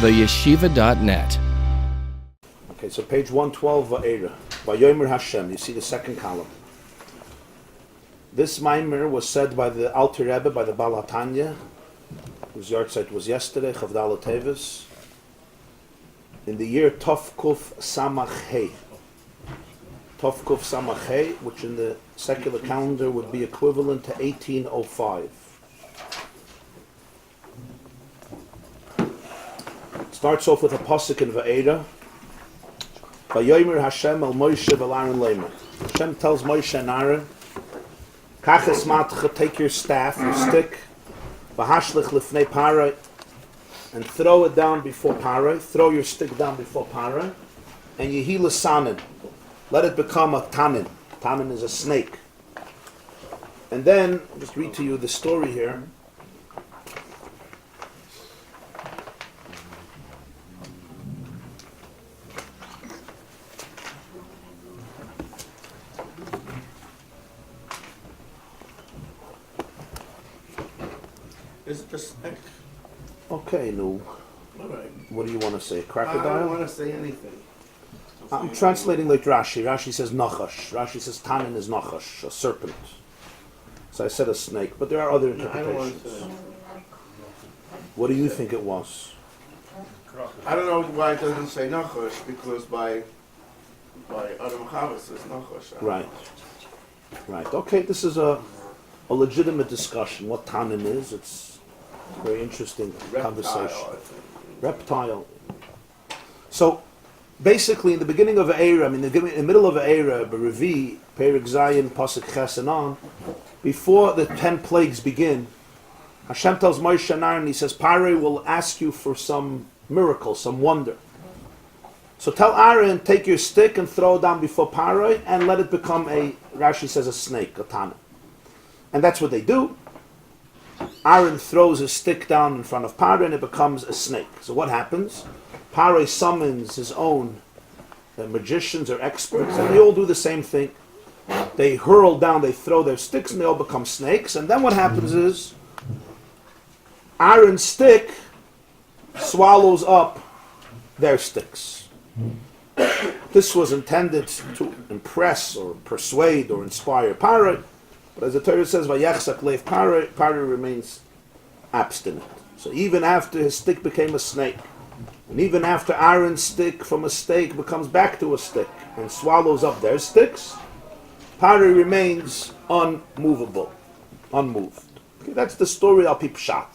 theyeshiva.net. Okay, so page 112, Vaeira. Vayomer Hashem, you see the second column. This Maamar was said by the Alter Rebbe, by the Baal HaTanya, whose yahrzeit was yesterday, Chavdala Tevis, in the year Tov Kuf Samach Hei. Tov Kuf Samach Hei, which in the secular calendar would be equivalent to 1805. It starts off with a pasuk in Vaeira. Vayomer Hashem el Moshe vel Aaron leimer. Hashem tells Moshe and Aaron, Kaches matcha, take your staff, your stick, v'hashlich lifnei Parai, and throw it down before Parai. Throw your stick down before Parai, and yehi l'sanin, let it become a tanin. Tanin is a snake. And then, I'll just read to you the story here. Is it a snake? Okay, no. All right. What do you want to say? I Crocodile? don't want to say anything. I'm translating like Rashi. Rashi says nachash. Rashi says tanin is nachash, a serpent. So I said a snake, but there are other No, I don't want interpretations. to. What do you think it was? I don't know why it doesn't say nachash, because by Adam Chava says nachash. Right. Right. Okay, this is a legitimate discussion. What tanin is? It's a very interesting conversation. I think. Reptile. So, basically, in the beginning of Vaeira, in the middle of Vaeira, Berevi, Perek Zayin, Pasuk Ches and on, before the 10 plagues begin, Hashem tells Moshe and Aaron, he says, Parai will ask you for some miracle, some wonder. So tell Aaron, take your stick and throw it down before Parai, and let it become Rashi says, a snake, a tana. And that's what they do. Aaron throws his stick down in front of Parai, and it becomes a snake. So what happens? Parai summons his own magicians or experts, and they all do the same thing. They hurl down, they throw their sticks, and they all become snakes. And then what happens is, Aaron's stick swallows up their sticks. This was intended to impress or persuade or inspire Parai, but as the Torah says, "Vayachzak leiv Parai," Parai remains abstinent. So even after his stick became a snake, and even after Aaron's stick from a snake becomes back to a stick and swallows up their sticks, Parai remains unmovable, unmoved. Okay, that's the story al pi pshat.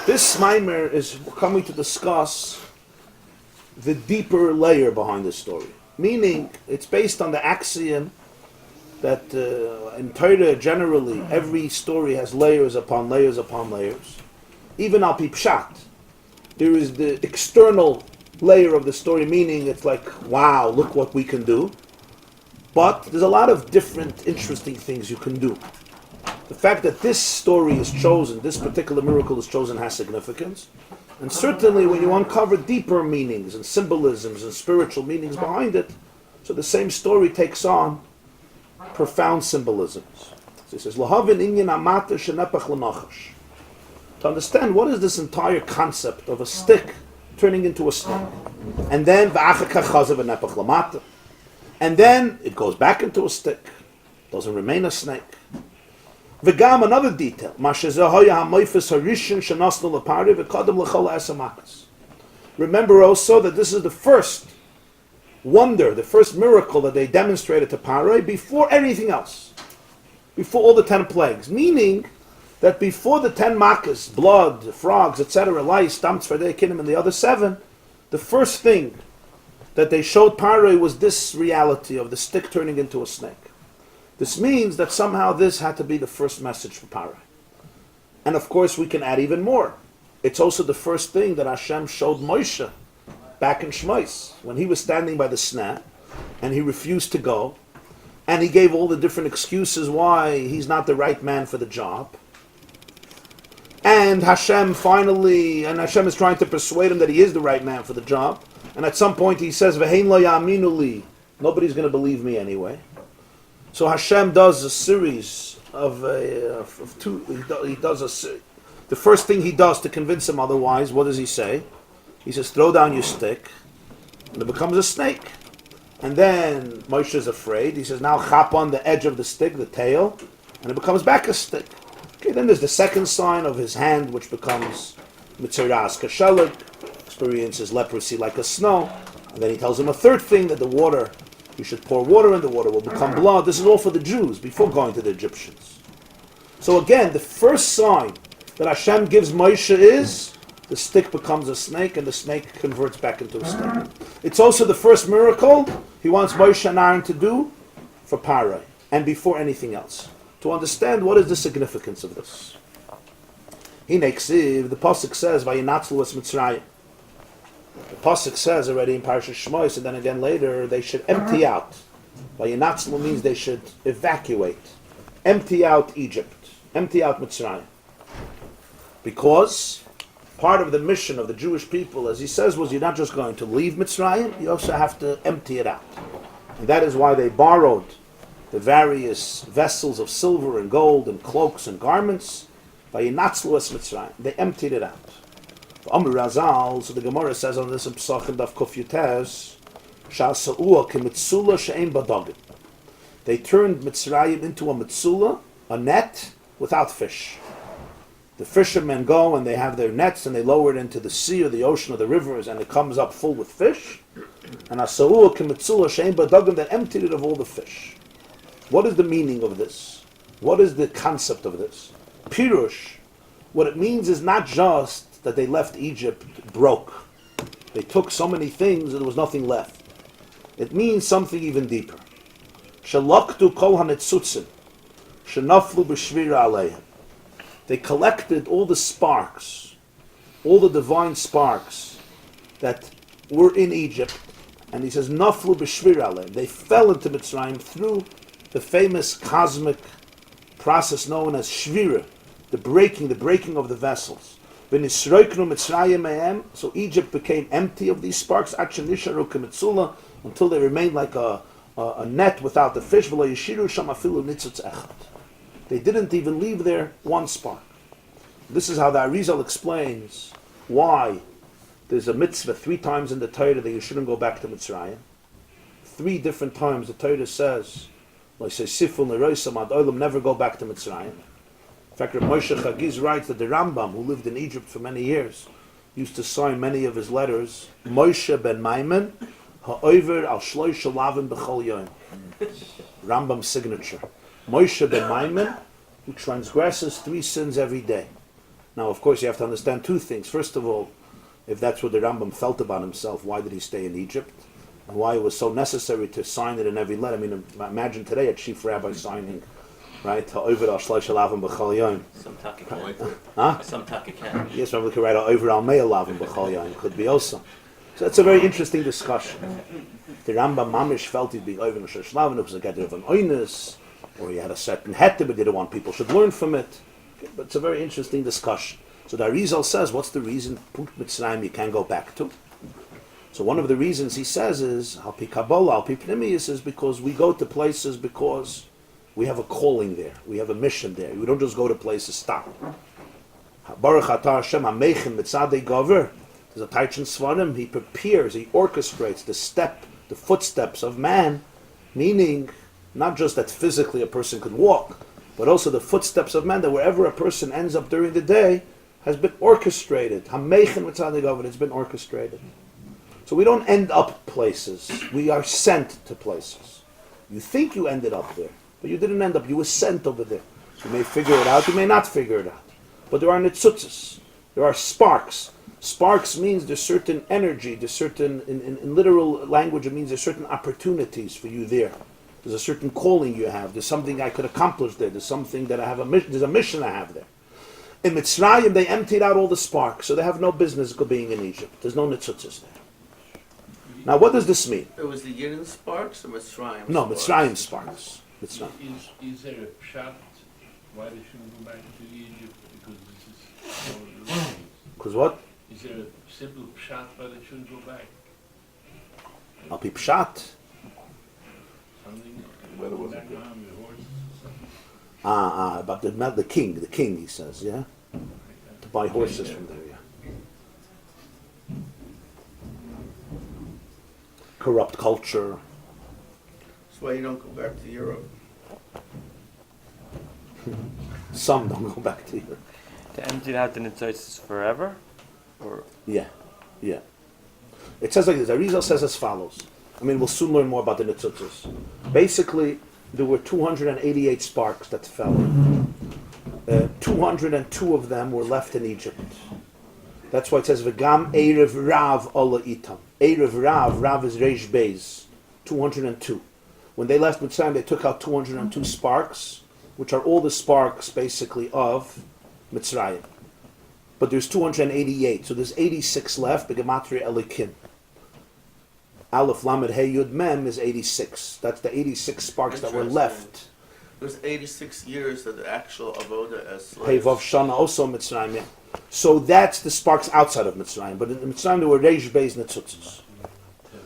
This Maamar is coming to discuss the deeper layer behind the story. Meaning, it's based on the axiom that in Torah generally, every story has layers upon layers upon layers. Even al pi pshat, there is the external layer of the story, meaning it's like, wow, look what we can do. But there's a lot of different interesting things you can do. The fact that this story is chosen, this particular miracle is chosen, has significance. And certainly when you uncover deeper meanings and symbolisms and spiritual meanings behind it, so the same story takes on profound symbolisms. So he says, "Lahavin inyan amata shenepach l'nachash." To understand what is this entire concept of a stick turning into a snake. And then v'achakach chazav v'nepach l'mata. And then it goes back into a stick. Doesn't remain a snake. V'gam, another detail. Remember also that this is the first wonder, the first miracle that they demonstrated to Parai before anything else. Before all the 10 plagues. Meaning that before the 10 makas, blood, frogs, etc., lice, stamps for their kingdom, and the other 7, the first thing that they showed Parai was this reality of the stick turning into a snake. This means that somehow this had to be the first message for Parai. And of course we can add even more. It's also the first thing that Hashem showed Moshe back in Shmos, when he was standing by the sneh, and he refused to go, and he gave all the different excuses why he's not the right man for the job. And Hashem is trying to persuade him that he is the right man for the job. And at some point he says, "V'hein lo ya'aminu li," nobody's going to believe me anyway. So Hashem does a series of two. He does The first thing he does to convince him otherwise, what does he say? He says, throw down your stick, and it becomes a snake. And then Moshe is afraid. He says, now chop on the edge of the stick, the tail, and it becomes back a stick. Okay, then there's the second sign of his hand, which becomes mitziras kashelik, experiences leprosy like a snow. And then he tells him a third thing, that the water, you should pour water in, the water will become blood. This is all for the Jews, before going to the Egyptians. So again, the first sign that Hashem gives Moshe is, the stick becomes a snake, and the snake converts back into a snake. It's also the first miracle he wants Moshe and Aaron to do for Parai, and before anything else. To understand what is the significance of this. The Pasuk says, Vayinatzlu es Mitzrayim. The Pasuk says already in Parshas Shmois, and then again later, they should empty out. Vayinatzlu means they should evacuate. Empty out Egypt. Empty out Mitzrayim. Because part of the mission of the Jewish people, as he says, was you're not just going to leave Mitzrayim, you also have to empty it out. And that is why they borrowed the various vessels of silver and gold and cloaks and garments. Vayinatzlu es Mitzrayim. They emptied it out. Amr Razal, so the Gemara says on this in Pesachim Daf Kuf Yutes, Sha'asa'ua k'mitzula she'ein badagim. They turned Mitzrayim into a mitzula, a net without fish. The fishermen go and they have their nets and they lower it into the sea or the ocean or the rivers, and it comes up full with fish. And Asa'ua k'mitzula she'ein badagim, that emptied it of all the fish. What is the meaning of this? What is the concept of this? Pirush, what it means is not just that they left Egypt broke. They took so many things that there was nothing left. It means something even deeper. Shalaktu kol hanetzutzim, shenaflu b'shvira aleihem. They collected all the sparks, all the divine sparks that were in Egypt, and he says, naflu b'shvira aleihem. They fell into Mitzrayim through the famous cosmic process known as shvira, the breaking of the vessels. So Egypt became empty of these sparks until they remained like a net without the fish. They didn't even leave there one spark. This is how the Arizal explains why there's a mitzvah 3 times in the Torah that you shouldn't go back to Mitzrayim. 3 different times the Torah says, never go back to Mitzrayim. In fact, Moshe Chagiz writes that the Rambam, who lived in Egypt for many years, used to sign many of his letters, Moshe ben Maimon, ha'over al shloish lavim b'chol yom. Rambam's signature. Moshe ben Maimon, who transgresses 3 sins every day. Now, of course, you have to understand 2 things. First of all, if that's what the Rambam felt about himself, why did he stay in Egypt? And why it was so necessary to sign it in every letter. I mean, imagine today a chief rabbi signing, right? Ha'over al shloish lavim b'chol yom. Some taka can. Huh? Some taka can. Yes, Rabbi could write over al me'al lavim b'chol yom. Could be also. So that's a very interesting discussion. The Rambam Mamish felt he'd be over Shlosh Lavin, it was a gather of an oinus, or he had a certain hette, but didn't want people should learn from it. Okay, but it's a very interesting discussion. So the Arizal says, what's the reason Punkt Mitzrayim you can't go back to? So one of the reasons he says is, Al Pi Kabbalah, Al Pi Pnimius, is because we go to places because we have a calling there, we have a mission there. We don't just go to places, stop. Baruch Atah Hashem HaMeichem Mitzadei Gover. There's a Taichin Svarim, he prepares, he orchestrates the footsteps of man, meaning not just that physically a person could walk, but also the footsteps of man, that wherever a person ends up during the day has been orchestrated. HaMeichem Mitzadei Gover, it's been orchestrated. So we don't end up places, we are sent to places. You think you ended up there, but you didn't end up, you were sent over there. You may figure it out, you may not figure it out. But there are nitzutzes, there are sparks. Sparks means there's certain energy, there's certain, in literal language it means there's certain opportunities for you there. There's a certain calling you have, there's something I could accomplish there, there's something that I have there's a mission I have there. In Mitzrayim they emptied out all the sparks, so they have no business being in Egypt. There's no nitzutzes there. Now what does this mean? It was the Yidden sparks or Mitzrayim? No, Mitzrayim sparks. Mitzrayim. Is there a pshat why they shouldn't go back to Egypt? Because this is Because what? Is there a simple pshat why they shouldn't go back? Al Pi Pshat. Something Whether it was back good. on the horse. About the king, he says, yeah? buy horses from there, yeah. Corrupt culture. That's why you don't go back to Europe. Some don't go back to Europe. To empty out the Nitzotis forever? Or Yeah, yeah. It says like this. Arizal says as follows. I mean, we'll soon learn more about the Nitzutzos. Basically, there were 288 sparks that fell. 202 of them were left in Egypt. That's why it says, V'gam Erev Rav Ola Itam. Erev Rav is Reish Beis. 202. When they left Mitzrayim, they took out 202 sparks, which are all the sparks, basically, of Mitzrayim. But there's 288, so there's 86 left, Begematria Elokim. Aleph Lamed Hey Yud Mem is 86. That's the 86 sparks that were left. There's 86 years of the actual avoda as Hey slaves. Vav Shana also Mitzrayim. Yeah. So that's the sparks outside of Mitzrayim. But in Mitzrayim there were Reish Beis Netzutzos.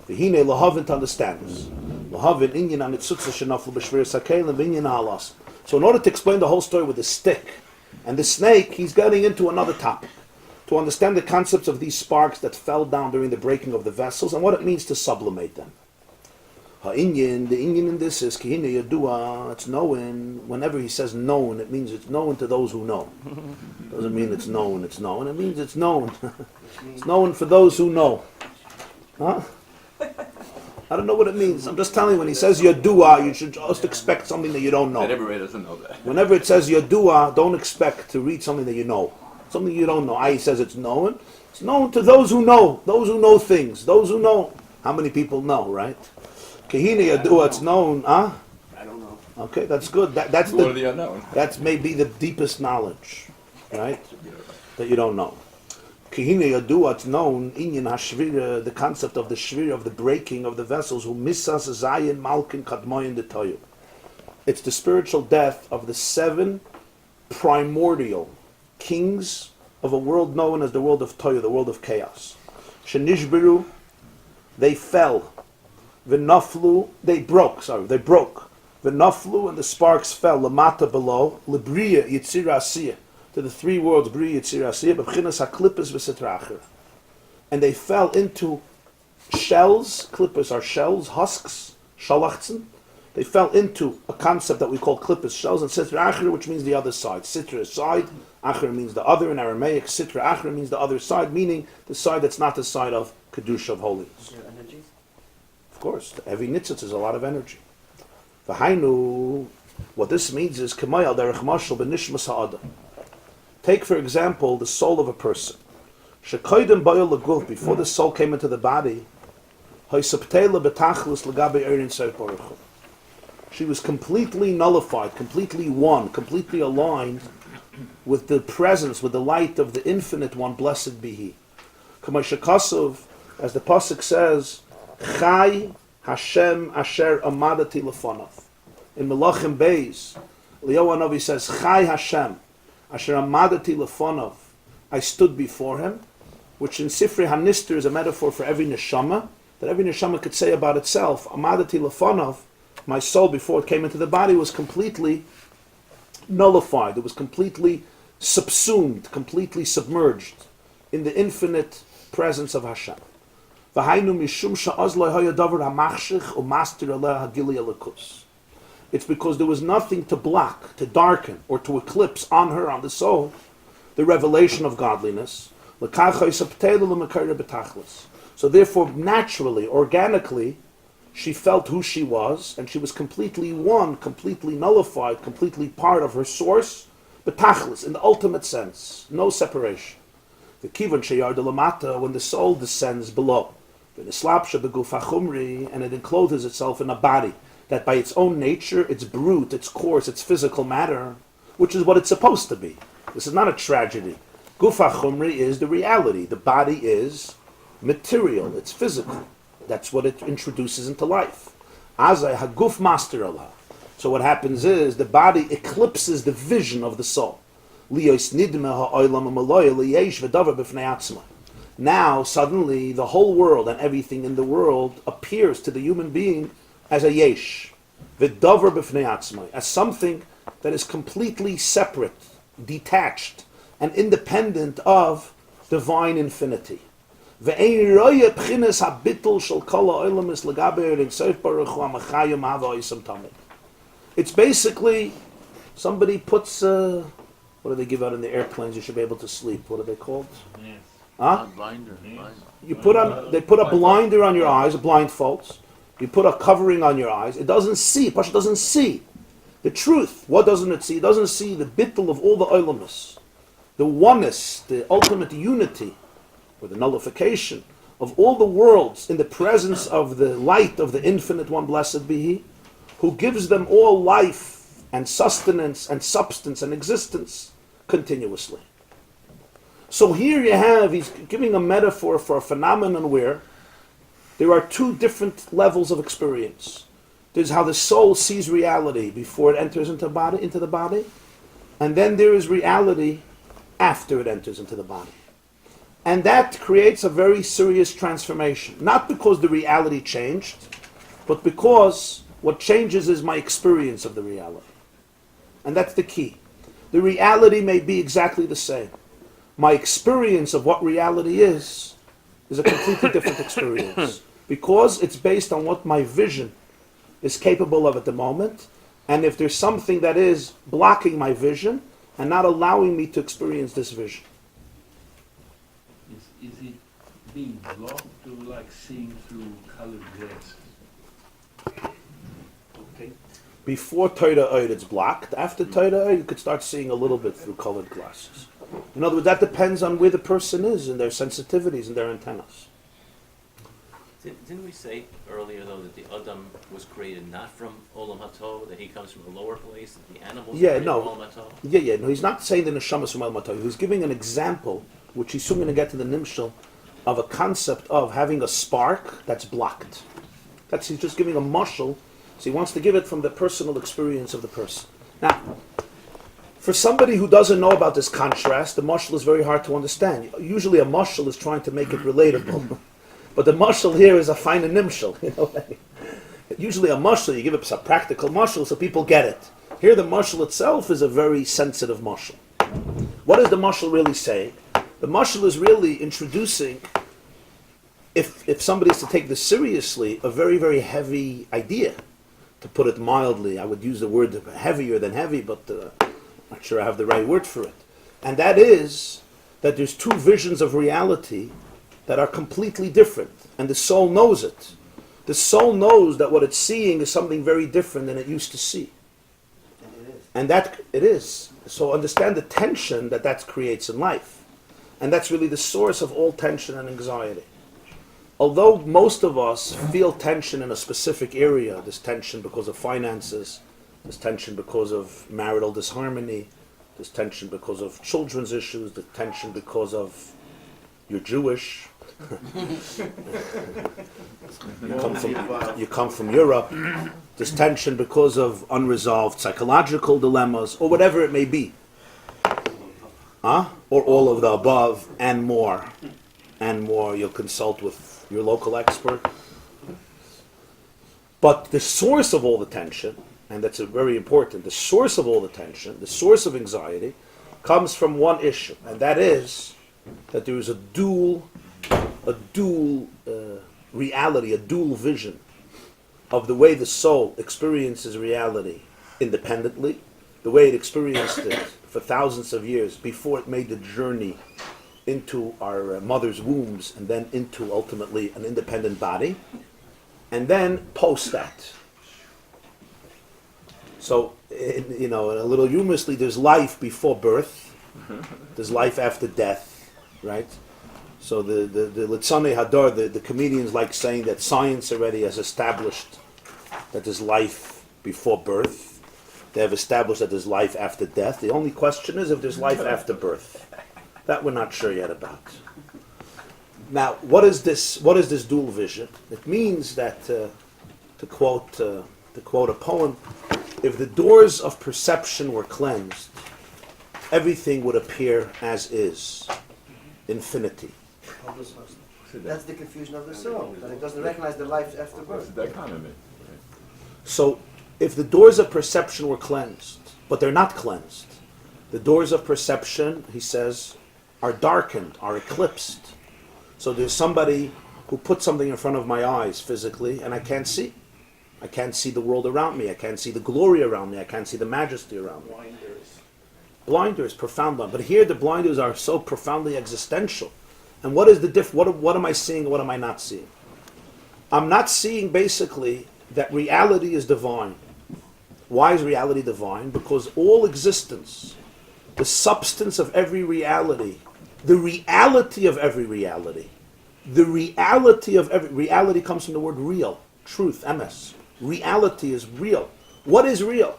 V'hine Lahavin to understand this. Lahavin Inyan HaNetzutzos Shenaflu B'Shvir Sakelim V'inyan Halas. So in order to explain the whole story with the stick and the snake, he's getting into another topic. To understand the concepts of these sparks that fell down during the breaking of the vessels and what it means to sublimate them. The Inyan in this is Kihine Yadua, it's known. Whenever he says known, it means it's known to those who know. Doesn't mean it's known, it means it's known. It's known for those who know. Huh? I don't know what it means. I'm just telling you, when he says Yadua, you should just expect something that you don't know. That everybody doesn't know that. Whenever it says Yadua, don't expect to read something that you know. Something you don't know. He says it's known. It's known to those who know things, those who know. How many people know, right? Kehina Yadua, it's known, huh? I don't know. Okay, that's good. That's Lord of the unknown. that's maybe the deepest knowledge, right? That you don't know. Kehina Yadua, it's known, Inyan HaShvira, the concept of the Shvira, of the breaking of the vessels, who Misas Zayin Malkin Kadmoyin de Toyu. It's the spiritual death of the 7 primordial kings of a world known as the world of Toyu, the world of chaos. Shenishbiru, they fell. V'naflu, they broke. V'naflu, and the sparks fell. Lamata below. Libriya Yitzira Asiyah, to the 3 worlds, Briya Yitzira Asiyah, B'chinas HaKlippos V'Sitracher. And they fell into shells. Klippos are shells, husks, shalachtzen. They fell into a concept that we call klippos, shells, and sitra acher, which means the other side. Sitra is side, acher means the other in Aramaic. Sitra acher means the other side, meaning the side that's not the side of kedusha, of holiness. energies? Of course, every nitzitz is a lot of energy. V'hainu, what this means is kemayal derech mashal b'nishmas ha'adam. Take, for example, the soul of a person. Shekoydem bayol leguf, before the soul came into the body, hoysaptela betachlus legabe erin seif baruch hu. She was completely nullified, completely one, completely aligned with the presence, with the light of the infinite one, blessed be he. Kamashakasov, as the pasuk says, Chai Hashem Asher Amadati Lefonav. In Melachim Beis, Eliyahu Hanavi says, Chai Hashem Asher Amadati Lefonav. I stood before him, which in Sifrei Hanister is a metaphor for every neshama, that every neshama could say about itself, Amadati Lefonav. My soul, before it came into the body, was completely nullified. It was completely subsumed, completely submerged in the infinite presence of Hashem. It's because there was nothing to block, to darken, or to eclipse on her, on the soul, the revelation of godliness. So therefore, naturally, organically, she felt who she was, and she was completely one, completely nullified, completely part of her source, but tachlis, in the ultimate sense, no separation. The kivan sheyar de lamata, when the soul descends below, and it encloses itself in a body that by its own nature, its brute, its coarse, its physical matter, which is what it's supposed to be. This is not a tragedy. Gufa chumri is the reality. The body is material, it's physical. That's what it introduces into life. Azai haguf master Allah. So what happens is the body eclipses the vision of the soul. Now suddenly the whole world and everything in the world appears to the human being as a yesh, as something that is completely separate, detached, and independent of divine infinity. Ve'ein roya b'chinas habittul shel kol ha'olam is legabe ein sof baruch hu ha'machayim hava oisam tamid. It's basically somebody puts what do they give out in the airplanes? You should be able to sleep. What are they called? Yes. Huh? Blinder. You put on. They put a blinder on your eyes, a blindfolds. You put a covering on your eyes. It doesn't see. Pasha doesn't see the truth. What doesn't it see? It doesn't see the bittul of all the olamus, the oneness, the ultimate unity, or the nullification of all the worlds in the presence of the light of the infinite one, blessed be He, who gives them all life and sustenance and substance and existence continuously. So here you have, he's giving a metaphor for a phenomenon where there are two different levels of experience. There's how the soul sees reality before it enters into the body, and then there is reality after it enters into the body. And that creates a very serious transformation. Not because the reality changed, but because what changes is my experience of the reality. And that's the key. The reality may be exactly the same. My experience of what reality is a completely different experience. Because it's based on what my vision is capable of at the moment. And if there's something that is blocking my vision and not allowing me to experience this vision. Is it being blocked to like seeing through colored glasses? Okay. Before Torah Oid it's blocked. After Torah Oid you could start seeing a little bit through colored glasses. In other words, that depends on where the person is and their sensitivities and their antennas. Didn't we say earlier, though, that the Adam was created not from Olam HaTov, that he comes from a lower place, that the animals are created from Olam HaTov? No, he's not saying the neshamas from Olam HaTov. He's giving an example, which he's soon going to get to the nimshal, of a concept of having a spark that's blocked. He's just giving a mashal, so he wants to give it from the personal experience of the person. Now, for somebody who doesn't know about this contrast, the mashal is very hard to understand. Usually a mashal is trying to make it relatable. But the mashal here is a fine nimshal. Usually a mashal, you give it a practical mashal so people get it. Here the mashal itself is a very sensitive mashal. What is the mashal really saying? The mashal is really introducing, if somebody is to take this seriously, a very, very heavy idea. To put it mildly, I would use the word heavier than heavy, but I'm not sure I have the right word for it. And that is that there's two visions of reality that are completely different, and the soul knows it. The soul knows that what it's seeing is something very different than it used to see. And that it is. So understand the tension that creates in life. And that's really the source of all tension and anxiety. Although most of us feel tension in a specific area, this tension because of finances, this tension because of marital disharmony, this tension because of children's issues, the tension because of you're Jewish, you come from Europe, this tension because of unresolved psychological dilemmas, or whatever it may be. Or all of the above, and more. And more, you'll consult with your local expert. But the source of all the tension, and that's very important, the source of all the tension, the source of anxiety, comes from one issue, and that is that there is a dual reality, a dual vision of the way the soul experiences reality independently, the way it experienced it for thousands of years before it made the journey into our mother's wombs and then into ultimately an independent body, and then post that. So, a little humorously, there's life before birth, there's life after death, right? So the Litzanei Hadar, the comedians like saying that science already has established that there's life before birth. They have established that there's life after death. The only question is if there's life after birth. That we're not sure yet about. Now, what is this dual vision? It means that, to quote a poem, if the doors of perception were cleansed, everything would appear as is, infinity. That's the confusion of the soul, that it doesn't recognize the life after birth. So, if the doors of perception were cleansed, but they're not cleansed, The doors of perception, he says, are darkened, are eclipsed. So there's somebody who put something in front of my eyes physically, and I can't see. I can't see the world around me. I can't see the glory around me. I can't see the majesty around me. Blinders, profound blind. But here the blinders are so profoundly existential. And what is the what am I seeing and what am I not seeing? I'm not seeing basically that reality is divine. Why is reality divine? Because all existence, the substance of every reality, the reality of every reality, the reality of every reality comes from the word real, truth, emes. Reality is real. What is real?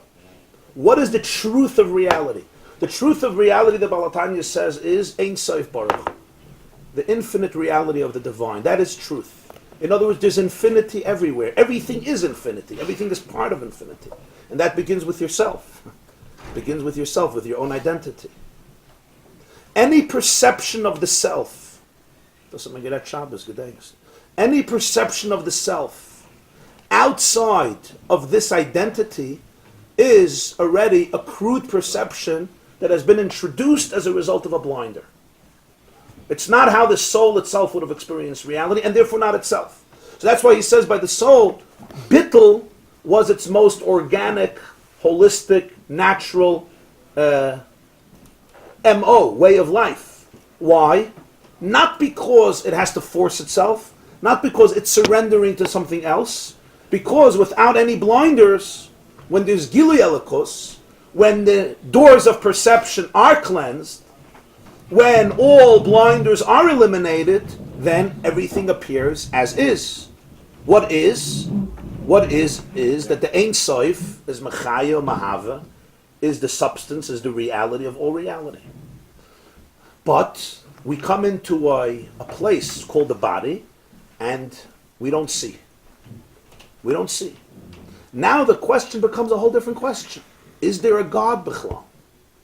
What is the truth of reality? The truth of reality, the Baal HaTanya says, is Ein Sof Baruch, the infinite reality of the divine. That is truth. In other words, there's infinity everywhere. Everything is infinity. Everything is part of infinity. And that begins with yourself. Begins with yourself, with your own identity. Any perception of the self, any perception of the self outside of this identity is already a crude perception that has been introduced as a result of a blinder. It's not how the soul itself would have experienced reality, and therefore not itself. So that's why he says by the soul, bittul was its most organic, holistic, natural MO, way of life. Why? Not because it has to force itself, not because it's surrendering to something else, because without any blinders, when there's Gili Elokus, when the doors of perception are cleansed, when all blinders are eliminated, then everything appears as is. What is? What is that the Ein Sof is Mechaya Mahava, is the substance, is the reality of all reality. But we come into a place called the body, and we don't see. We don't see. Now the question becomes a whole different question. Is there a God, B'chlal?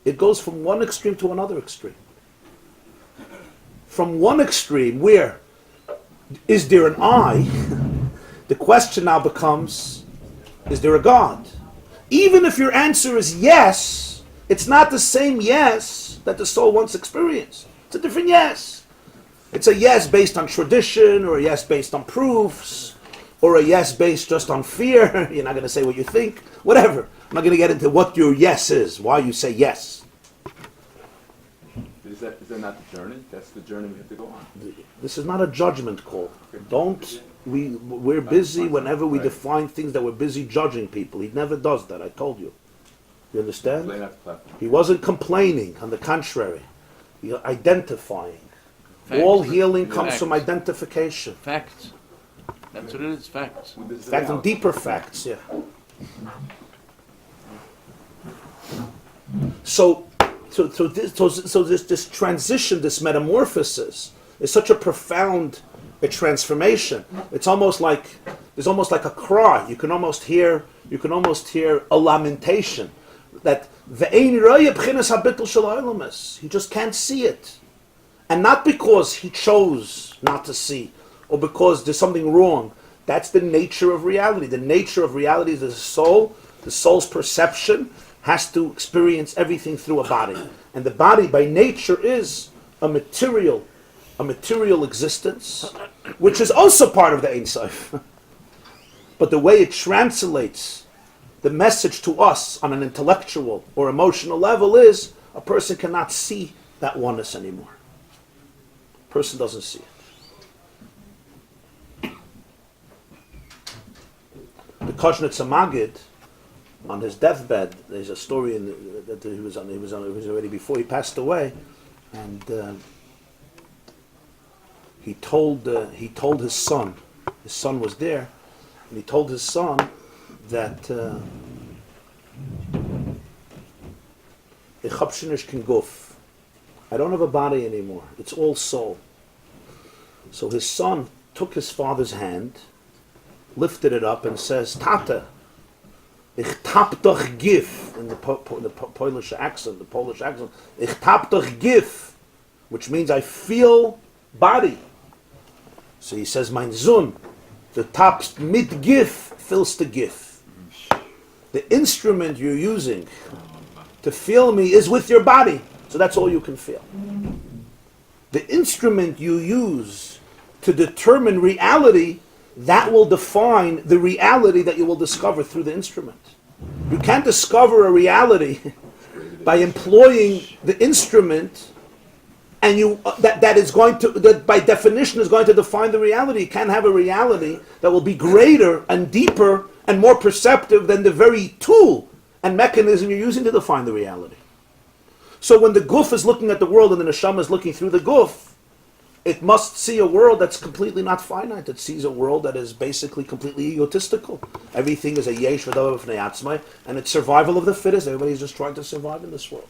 It goes from one extreme to another extreme. From one extreme, where is there an I? The question now becomes, is there a God? Even if your answer is yes, it's not the same yes that the soul once experienced. It's a different yes. It's a yes based on tradition, or a yes based on proofs, or a yes based just on fear. You're not going to say what you think. Whatever. I'm not going to get into what your yes is, why you say yes. Is that not the journey? That's the journey we have to go on. This is not a judgment call. We're busy whenever we define things that we're busy judging people. He never does that, I told you. You understand? He wasn't complaining, on the contrary. He identifying. Facts. All healing comes Facts. from identification. Facts. That's what it is, facts. Facts and deeper facts, yeah. So this transition, this metamorphosis, is such a profound transformation. It's almost like there's almost like a cry. You can almost hear a lamentation that he just can't see it, and not because he chose not to see or because there's something wrong. That's the nature of reality. The nature of reality is the soul. The soul's perception has to experience everything through a body. And the body by nature is a material existence, which is also part of the Ein Sof. But the way it translates the message to us on an intellectual or emotional level is a person cannot see that oneness anymore. A person doesn't see it. The Koshnitzer Magid, on his deathbed, there's a story that he was already before he passed away, and he told his son. His son was there, and he told his son that I don't have a body anymore. It's all soul. So his son took his father's hand, lifted it up, and says, "Tata, ich tap doch gif," in the Polish accent, ich tap doch gif, which means I feel body. So he says, "Mein Sohn, the tapst mit gif fills the gif." The instrument you're using to feel me is with your body. So that's all you can feel. The instrument you use to determine reality, that will define the reality that you will discover through the instrument. You can't discover a reality by employing the instrument, and that is going to, that by definition is going to define the reality. You can't have a reality that will be greater and deeper and more perceptive than the very tool and mechanism you're using to define the reality. So when the guf is looking at the world and the neshama is looking through the guf, it must see a world that's completely not finite. It sees a world that is basically completely egotistical. Everything is a yesh v'davar v'nei atzmai, and it's survival of the fittest. Everybody's just trying to survive in this world.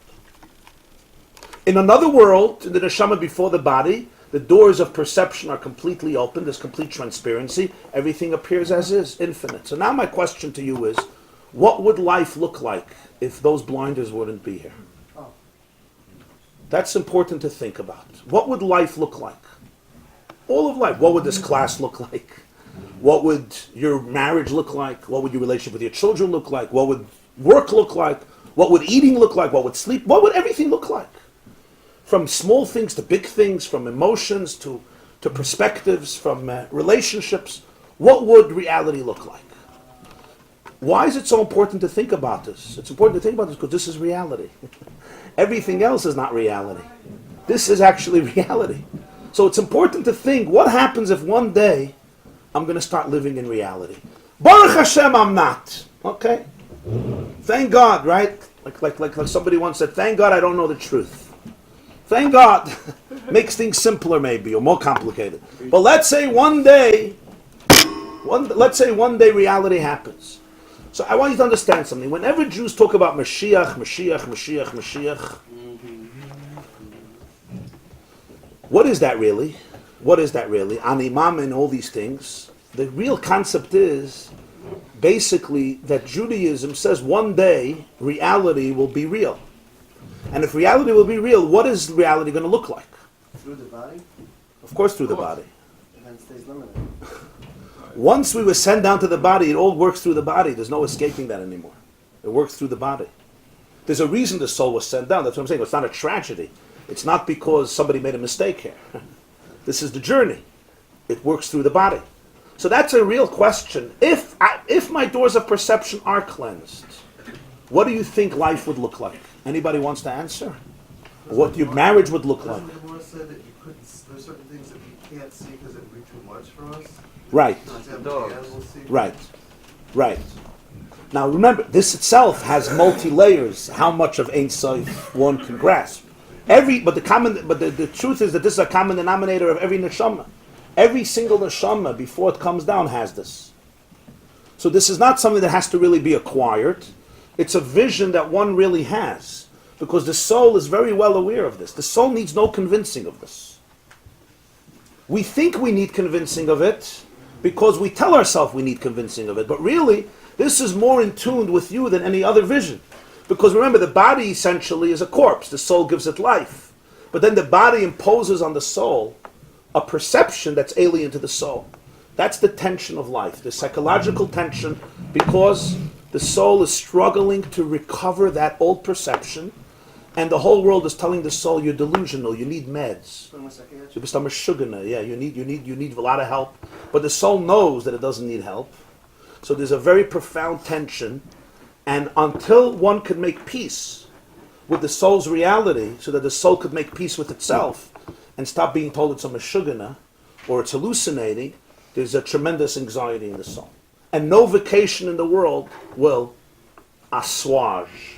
In another world, in the neshama before the body, the doors of perception are completely open. There's complete transparency. Everything appears as is, infinite. So now my question to you is, what would life look like if those blinders wouldn't be here? That's important to think about. What would life look like? All of life. What would this class look like? What would your marriage look like? What would your relationship with your children look like? What would work look like? What would eating look like? What would sleep? What would everything look like? From small things to big things, from emotions to perspectives, from relationships. What would reality look like? Why is it so important to think about this? It's important to think about this because this is reality. Everything else is not reality. This is actually reality. So it's important to think, what happens if one day I'm going to start living in reality? Baruch Hashem, I'm not. Okay? Thank God, right? Like somebody once said, thank God I don't know the truth. Thank God. Makes things simpler maybe, or more complicated. But let's say one day reality happens. So I want you to understand something. Whenever Jews talk about Mashiach, what is that really? What is that really? Animam and all these things. The real concept is basically that Judaism says one day reality will be real. And if reality will be real, what is reality going to look like? Through the body? Of course through the body. And then it stays limited. Once we were sent down to the body, it all works through the body. There's no escaping that anymore. It works through the body. There's a reason the soul was sent down. That's what I'm saying. It's not a tragedy. It's not because somebody made a mistake here. This is the journey. It works through the body. So that's a real question. If my doors of perception are cleansed, what do you think life would look like? Anybody wants to answer? What your marriage would look like? Doesn't the Gemara say that you couldn't? There's certain things that we can't see because it would be too much for us. Right. For example, the animals see. Right. Now remember, this itself has multi-layers. How much of Ein Sof one can grasp? The truth is that this is a common denominator of every neshama. Every single neshama before it comes down has this. So this is not something that has to really be acquired. It's a vision that one really has, because the soul is very well aware of this. The soul needs no convincing of this. We think we need convincing of it because we tell ourselves we need convincing of it, but really, this is more in tune with you than any other vision. Because remember, the body essentially is a corpse. The soul gives it life. But then the body imposes on the soul a perception that's alien to the soul. That's the tension of life, the psychological tension, because the soul is struggling to recover that old perception, and the whole world is telling the soul, you're delusional, you need meds. You need a lot of help. But the soul knows that it doesn't need help. So there's a very profound tension, and until one could make peace with the soul's reality, so that the soul could make peace with itself, and stop being told it's a meshugana, or it's hallucinating, there's a tremendous anxiety in the soul. And no vacation in the world will assuage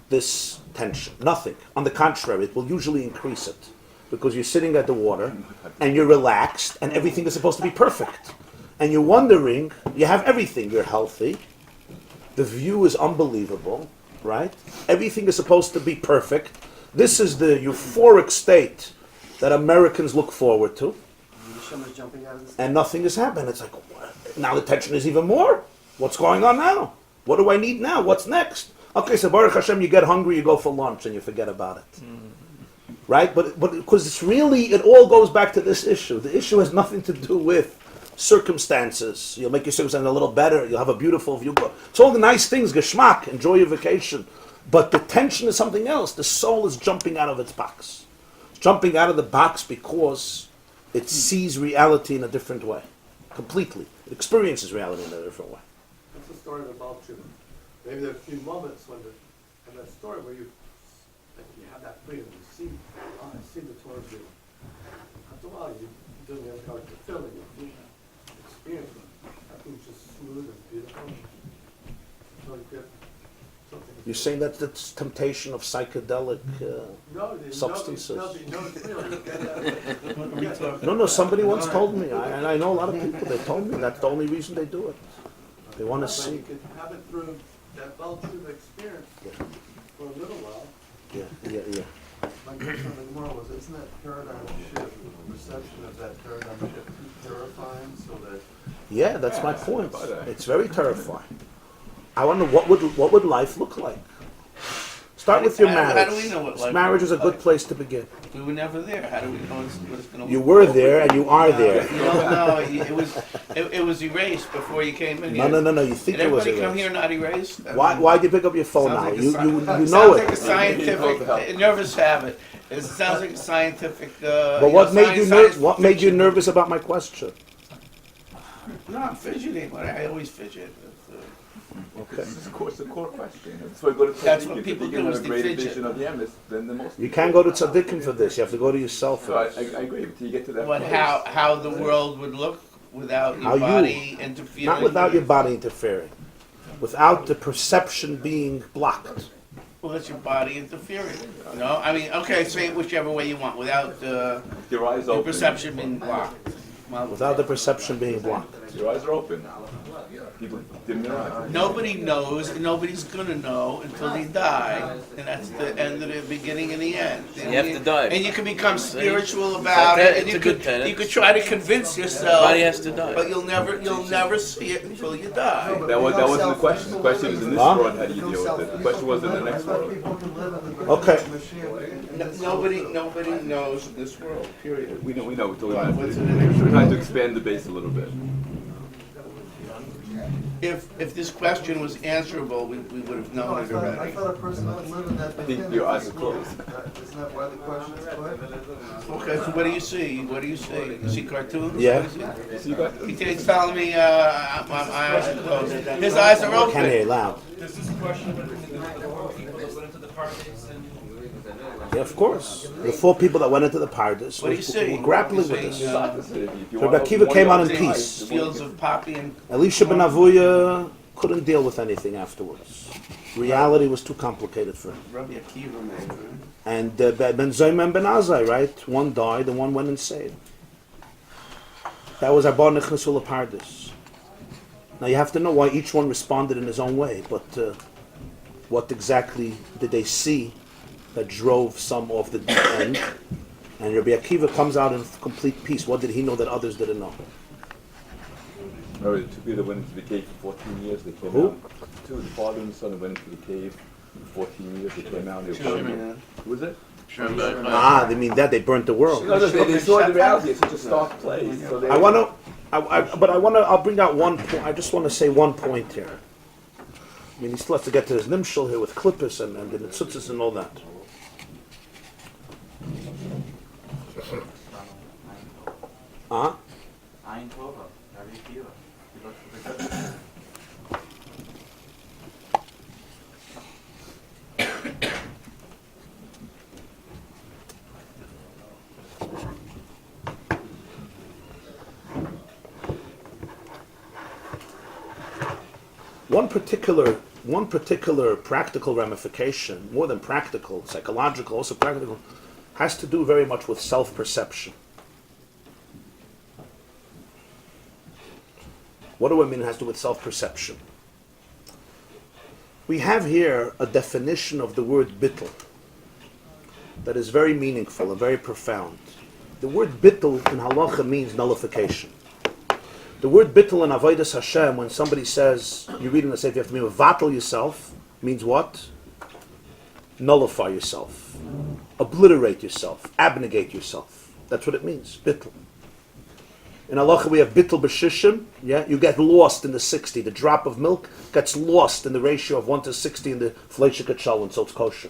this tension. Nothing. On the contrary, it will usually increase it. Because you're sitting at the water, and you're relaxed, and everything is supposed to be perfect. And you're wondering, you have everything. You're healthy. The view is unbelievable, right? Everything is supposed to be perfect. This is the euphoric state that Americans look forward to. And nothing has happened. It's like, now the tension is even more. What's going on now? What do I need now? What's next? Okay, so Baruch Hashem, you get hungry, you go for lunch, and you forget about it. Right? But because it's really, it all goes back to this issue. The issue has nothing to do with circumstances. You'll make your circumstances a little better. You'll have a beautiful view. It's all the nice things, geschmack, enjoy your vacation. But the tension is something else. The soul is jumping out of its box. It's jumping out of the box because it sees reality in a different way. Completely. It experiences reality in a different way. That's the story of the Balchuk. Maybe there are a few moments when in that story where you have that freedom. You see, I see the Torah view. After a while, you're doing it like the feeling, you experience it. Everything's just smooth and beautiful. So you get something. You're saying that that's temptation of psychedelic substances? No, somebody once told me, and I know a lot of people, they told me that's the only reason they do it. They want to see. You could have it through that Balchuk experience for a little while. Yeah. My question on the Gemara was, isn't that paradigm shift, the perception of that paradigm shift too terrifying so that... Yeah, that's my point. It's very terrifying. I wonder what would life look like? Start with your marriage. How do we know what life Marriage is a looks good like? place to begin. We were never there. How do we know what it's going to You were there and you are there. No, it was erased before you came in here. No, you think Did it was everybody come erased. here not erased? Why did you pick up your phone now? Sounds like You know sounds it. like a scientific nervous habit. It sounds like a scientific. But what made you nervous about my question? No, I'm fidgeting. But I always fidget. Okay. This is, of course, the core question. That's why I go to That's tzaddikim. what If people they do have is a they greater fidget. vision of the emes than the most. You can't go to tzaddikim for this. You have to go to yourself So I first. agree until you get to that But place. how the world would look without How your you- body interfering. Not without your body interfering. Without the perception being blocked. Well, it's your body interfering. You know, I mean, okay, say it whichever way you want, without Your eyes your open. perception being blocked. Well, Without the perception being blocked. Your eyes are open. People dim their eyes. nobody knows, and nobody's gonna know until they die, and that's the end of the beginning and the end. And You have to die. and you can become spiritual about It's it, and a you good could tenet. you could try to convince yourself. Body has to die. But you'll never see it until you die. That wasn't the question. The question is in this Huh? world, how do you deal with it? The question was in the next world. Okay. Nobody knows in this world. Period. We know. We're talking Right, about what's it. in the next We're trying to expand the base a little bit. If this question was answerable, we would have No, known it I already. thought a person would live in that. I think your eyes are closed. Isn't that why the question is put? Okay, so what do you see? What do you see? You see cartoons? Yeah. What do you see? So you got He's telling me my eyes are closed. His eyes are Can't hear open. loud. Does this question people that went into the Parshas and Yeah, of course. The 4 people that went into the Pardes What do you see? were grappling What do with you this. see? If you So want Rabbi Akiva more came out in eyes, peace. Fields of poppy and Elisha ben Avuya couldn't deal with anything afterwards. Reality was too complicated for him. Rabbi Akiva made. And Ben Zoyma and Ben Azai, right? One died and one went insane. That was Abba Nechnesul Pardes. Now you have to know why each one responded in his own way, but what exactly did they see that drove some off the deep end? And Rabbi Akiva comes out in complete peace. What did he know that others didn't know? Remember the 2 people that went into the cave for 14 years, they came Who? out. 2, the father and the son, that went into the cave for 14 years, they came out. They were Who was it? Ah, they mean that they burnt the world. No, they saw the reality. It's such a stark place. So they I'll bring out one point. I just want to say one point here. I mean, he still has to get to his nimshal here with klippus and the tzutzis and all that. Huh? Ein Torah, Rabbi Akiva. He looks for the good. One particular practical ramification, more than practical, psychological, also practical, has to do very much with self-perception. What do I mean it has to do with self-perception? We have here a definition of the word bittul that is very meaningful and very profound. The word bittul in halacha means nullification. The word bittul in avodas Hashem, when somebody says, you read in the Sefer, you have to mean vatal yourself, means what? Nullify yourself, obliterate yourself, abnegate yourself. That's what it means, bittul. In halacha we have bittul b'shishim. Yeah, you get lost in the 60. The drop of milk gets lost in the ratio of 1 to 60 in the fleisha kachalon, so it's kosher.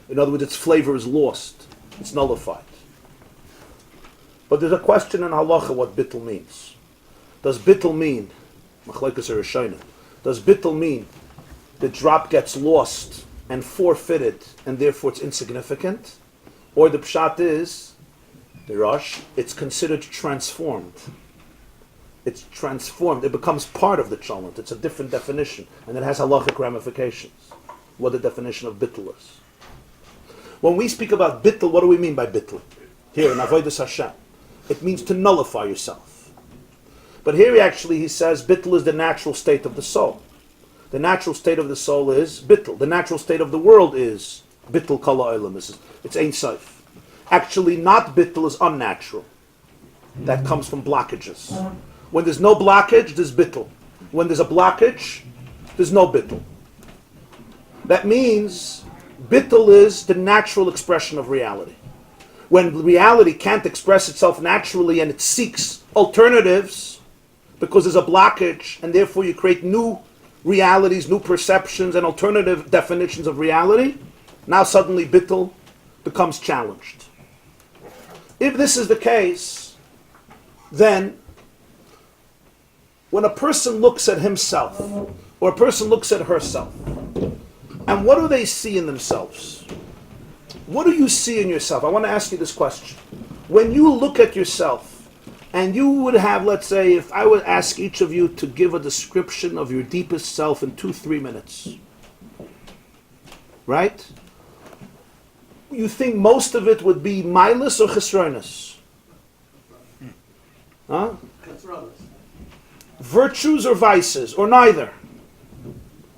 In other words, its flavor is lost. It's nullified. But there's a question in halacha what bittul means. Does bittul mean, machlekes rishonim, does bittul mean the drop gets lost and forfeited and therefore it's insignificant? Or the pshat is, the Rosh, it's considered transformed. It's transformed. It becomes part of the chalent. It's a different definition and it has halachic ramifications. What the definition of bittul is. When we speak about bittul, what do we mean by bittul? Here in Avodas Hashem. It means to nullify yourself. But here he says bittul is the natural state of the soul. The natural state of the soul is bittul. The natural state of the world is bittul kala olam. It's ein sof. Actually, not bittul is unnatural. That comes from blockages. When there's no blockage, there's bittul. When there's a blockage, there's no bittul. That means bittul is the natural expression of reality. When reality can't express itself naturally and it seeks alternatives because there's a blockage and therefore you create new realities, new perceptions and alternative definitions of reality, now suddenly bittul becomes challenged. If this is the case, then when a person looks at himself or a person looks at herself, and what do they see in themselves? What do you see in yourself? I want to ask you this question. When you look at yourself, and you would have, let's say, if I would ask each of you to give a description of your deepest self in 2-3 minutes, right? You think most of it would be milus or chesroinus? Huh? Virtues or vices, or neither?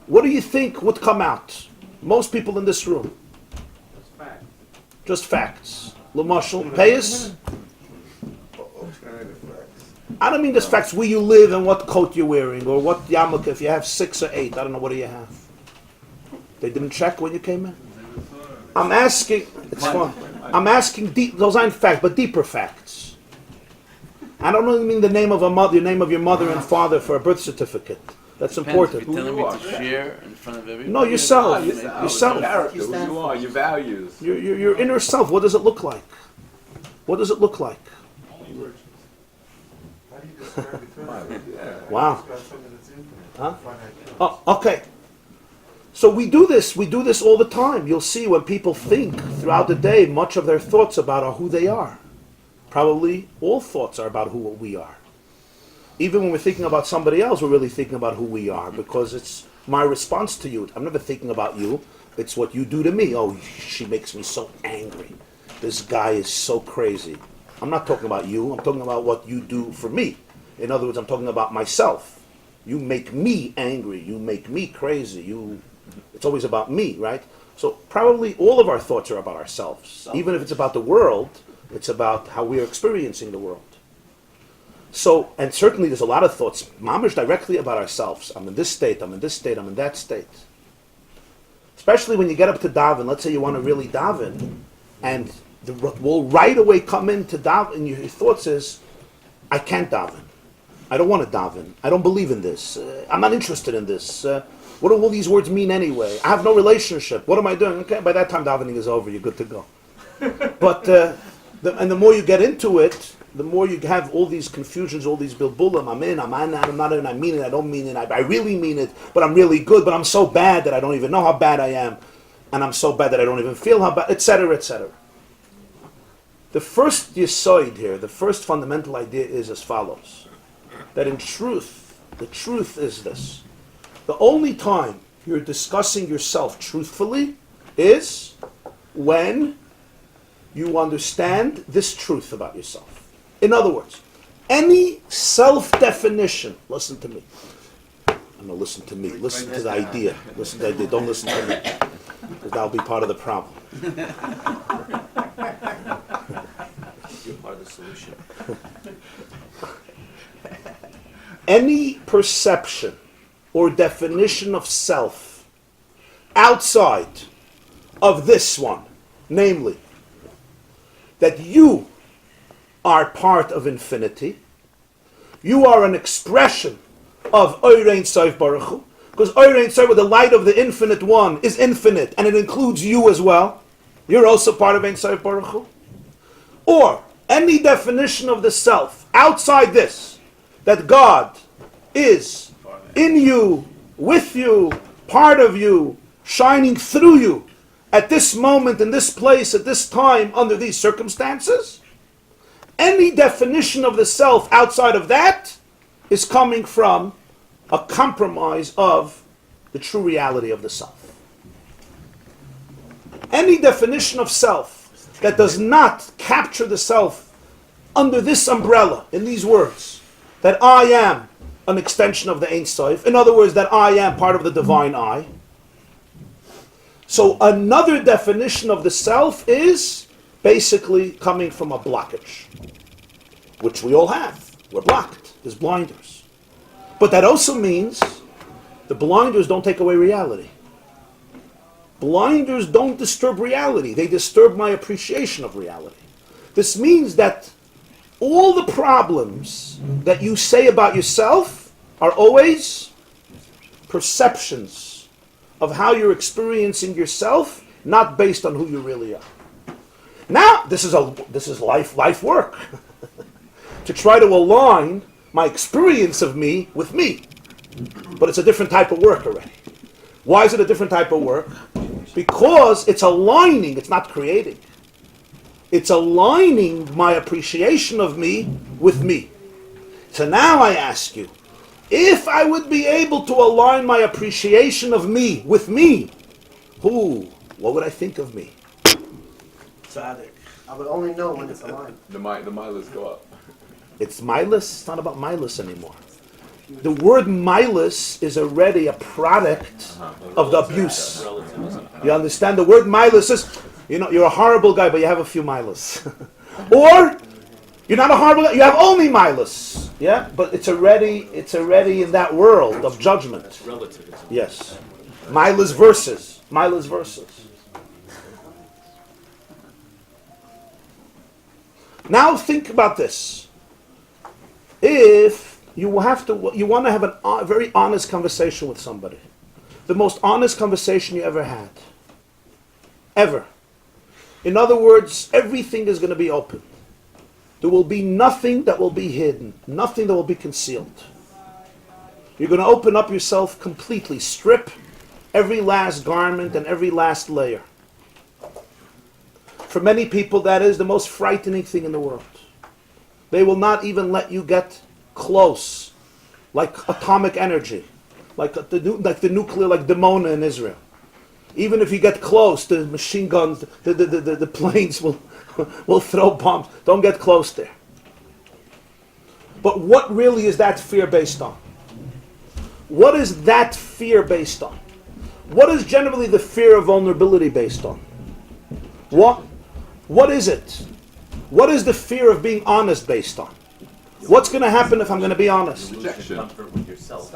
What do you think would come out? Most people in this room. Just facts. L'mashal, payas? I don't mean just facts, where you live and what coat you're wearing, or what yarmulke, if you have 6 or 8, I don't know, what do you have? They didn't check when you came in? I'm asking, it's fun. I'm asking deep, those aren't facts, but deeper facts. I don't really mean the name of a mother, your name of your mother and father for a birth certificate. That's important. You're telling me to share in front of everybody? No, yourself. Yourself. Character, who you are, your values. Your inner self. What does it look like? What does it look like? Wow. Huh? Oh, okay. So we do this all the time. You'll see when people think throughout the day, much of their thoughts about are who they are. Probably all thoughts are about who we are. Even when we're thinking about somebody else, we're really thinking about who we are because it's my response to you. I'm never thinking about you. It's what you do to me. Oh, she makes me so angry. This guy is so crazy. I'm not talking about you. I'm talking about what you do for me. In other words, I'm talking about myself. You make me angry. You make me crazy. It's always about me, right? So probably all of our thoughts are about ourselves. Even if it's about the world, it's about how we are experiencing the world. So, and certainly there's a lot of thoughts, Maamar, directly about ourselves. I'm in this state, I'm in this state, I'm in that state. Especially when you get up to daven, let's say you want to really daven, and the will right away come into daven, and your thoughts is, I can't daven. I don't want to daven. I don't believe in this. I'm not interested in this. What do all these words mean anyway? I have no relationship. What am I doing? Okay, by that time davening is over, you're good to go. But, and the more you get into it, the more you have all these confusions, all these bilbulim, I'm in, I'm not in, I mean it, I don't mean it, I really mean it, but I'm really good, but I'm so bad that I don't even know how bad I am, and I'm so bad that I don't even feel how bad, etc., etc. The first yesod here, the first fundamental idea is as follows, that in truth, the truth is this. The only time you're discussing yourself truthfully is when you understand this truth about yourself. In other words, any self-definition, listen to me. No, listen to me. Listen to the idea. Listen to the idea. Don't listen to me. Because that'll be part of the problem. You're part of the solution. Any perception or definition of self outside of this one, namely, that you are part of infinity, You are an expression of Oirein Sof Baruch Hu, because Oirein Sof, the light of the infinite one, is infinite, and it includes you as well. You're also part of Ein Sof Baruch Hu. Or any definition of the self outside this, that God is in you, with you, part of you, shining through you, at this moment, in this place, at this time, under these circumstances, any definition of the self outside of that is coming from a compromise of the true reality of the self. Any definition of self that does not capture the self under this umbrella, in these words, that I am an extension of the Ein Sof, in other words, that I am part of the divine I. So another definition of the self is basically coming from a blockage, which we all have. We're blocked. There's blinders. But that also means the blinders don't take away reality. Blinders don't disturb reality. They disturb my appreciation of reality. This means that all the problems that you say about yourself are always perceptions of how you're experiencing yourself, not based on who you really are. Now, this is life work. To try to align my experience of me with me. But it's a different type of work already. Why is it a different type of work? Because it's aligning, it's not creating. It's aligning my appreciation of me with me. So now I ask you, if I would be able to align my appreciation of me with me, what would I think of me? Tzaddik. I would only know when it's aligned. The mileage go up. It's milus. It's not about milus anymore. The word milus is already a product of the abuse. You understand? The word milus is, you're a horrible guy, but you have a few milus. Or, you're not a horrible guy, you have only milus. Yeah? But it's already in that world of judgment. Relativism. Yes. Milus versus. Milus versus. Now think about this. If you want to have a very honest conversation with somebody, the most honest conversation you ever had, ever. In other words, everything is going to be open. There will be nothing that will be hidden, nothing that will be concealed. You're going to open up yourself completely, strip every last garment and every last layer. For many people, that is the most frightening thing in the world. They will not even let you get close, like atomic energy, like the nuclear, like Dimona in Israel. Even if you get close, the machine guns, the planes will throw bombs. Don't get close there. But what really is that fear based on? What is that fear based on? What is generally the fear of vulnerability based on? What is it? What is the fear of being honest based on? What's going to happen if I'm going to be honest? Rejection. Comfort with yourself.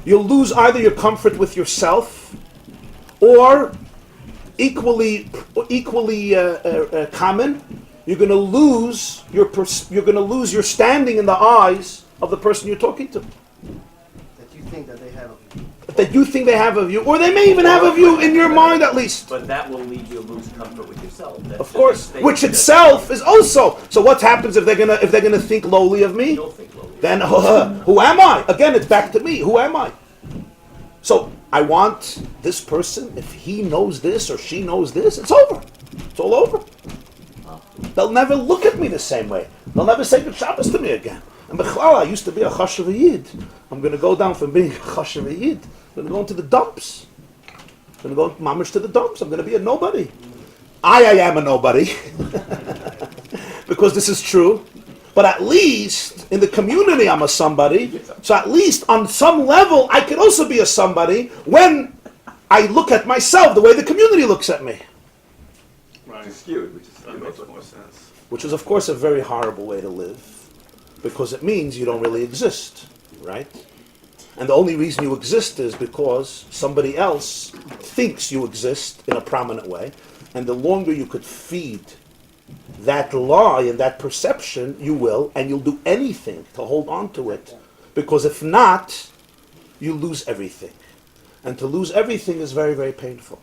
You'll lose either your comfort with yourself, or equally common, you're going to lose your standing in the eyes of the person you're talking to. That you think that they have of you. That you think they have of you, or they may even have of you in your mind at least. But that will lead you to lose comfort with yourself. That's Of course, which itself is also. So what happens if they're gonna think lowly of me? Don't think lowly. Then who am I? Again, it's back to me. Who am I? So I want this person. If he knows this or she knows this, it's over. It's all over. They'll never look at me the same way. They'll never say good Shabbos to me again. And Bechlal, I used to be a chashav yid. I'm going to go down from being a chashav yid. I'm going to go into the dumps. I'm going to go mamish to the dumps. I'm going to be a nobody. I am a nobody. Because this is true. But at least in the community I'm a somebody. So at least on some level I could also be a somebody when I look at myself the way the community looks at me. Which is skewed, That makes more sense. Which is of course a very horrible way to live. Because it means you don't really exist, right? And the only reason you exist is because somebody else thinks you exist in a prominent way. And the longer you could feed that lie and that perception, you will, and you'll do anything to hold on to it. Because if not, you lose everything. And to lose everything is very, very painful.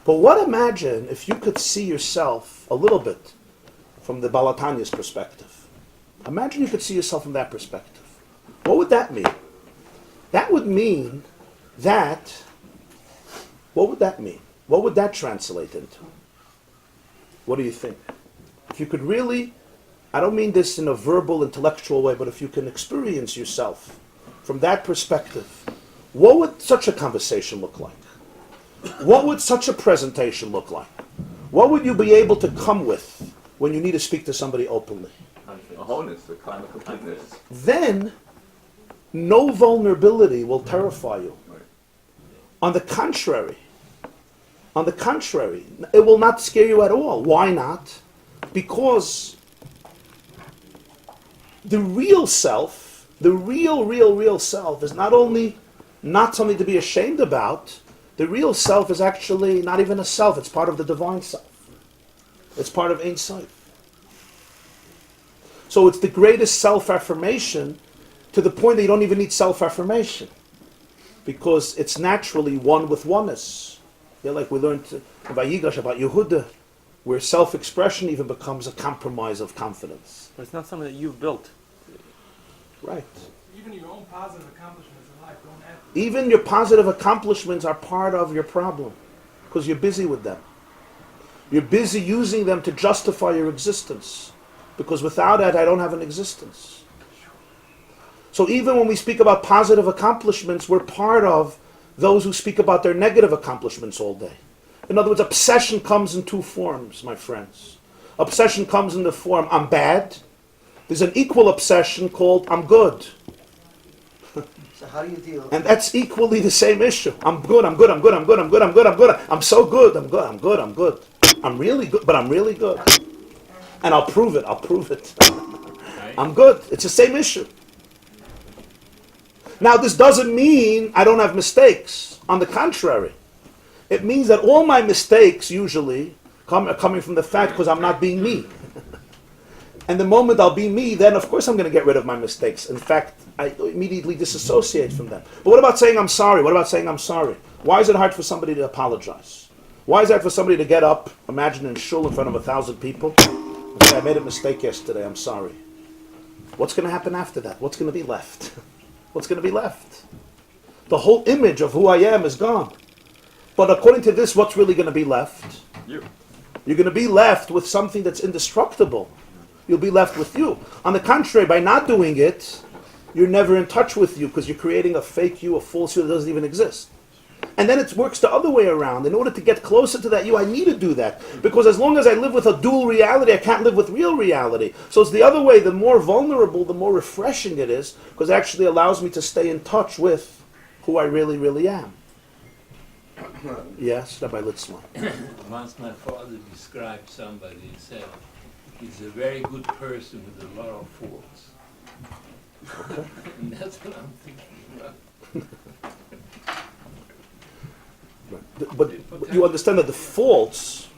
But what imagine if you could see yourself a little bit from the Balatanya's perspective? Imagine you could see yourself from that perspective. What would that mean? That would mean that, what would that mean? What would that translate into? What do you think? If you could really, I don't mean this in a verbal, intellectual way, but if you can experience yourself from that perspective, what would such a conversation look like? What would such a presentation look like? What would you be able to come with when you need to speak to somebody openly? A wholeness, a kind of completeness. Then, no vulnerability will terrify you. Right. On the contrary, it will not scare you at all. Why not? Because the real self, the real self is not only not something to be ashamed about, the real self is actually not even a self, it's part of the divine self. It's part of Ein Sof. So it's the greatest self-affirmation to the point that you don't even need self-affirmation. Because it's naturally one with oneness. Yeah, like we learned in Vayigash about Yehuda, where self-expression even becomes a compromise of confidence. But it's not something that you've built. Right. Even your own positive accomplishments in life don't add. Even your positive accomplishments are part of your problem. Because you're busy with them. You're busy using them to justify your existence. Because without that, I don't have an existence. So even when we speak about positive accomplishments, we're part of those who speak about their negative accomplishments all day. In other words, obsession comes in two forms, my friends. Obsession comes in the form, I'm bad. There's an equal obsession called, I'm good. So how do you deal? And that's equally the same issue. I'm good. I'm so good. I'm good. I'm really good, but I'm really good. And I'll prove it. I'm good. It's the same issue. Now, this doesn't mean I don't have mistakes. On the contrary. It means that all my mistakes usually are coming from the fact because I'm not being me. And the moment I'll be me, then of course I'm going to get rid of my mistakes. In fact, I immediately disassociate from them. But what about saying I'm sorry? Why is it hard for somebody to apologize? Why is that for somebody to get up, imagine in shul in front of 1,000 people, and say, I made a mistake yesterday, I'm sorry. What's going to happen after that? What's going to be left? What's going to be left? The whole image of who I am is gone. But according to this, what's really going to be left? You. You're going to be left with something that's indestructible. You'll be left with you. On the contrary, by not doing it, you're never in touch with you because you're creating a fake you, a false you that doesn't even exist. And then it works the other way around. In order to get closer to that you, I need to do that. Because as long as I live with a dual reality, I can't live with real reality. So it's the other way. The more vulnerable, the more refreshing it is, because it actually allows me to stay in touch with who I really, really am. Yes, Rabbi Litzman. Once my father described somebody, he said, he's a very good person with a lot of faults. Okay. And that's what I'm thinking about. But you understand that the faults,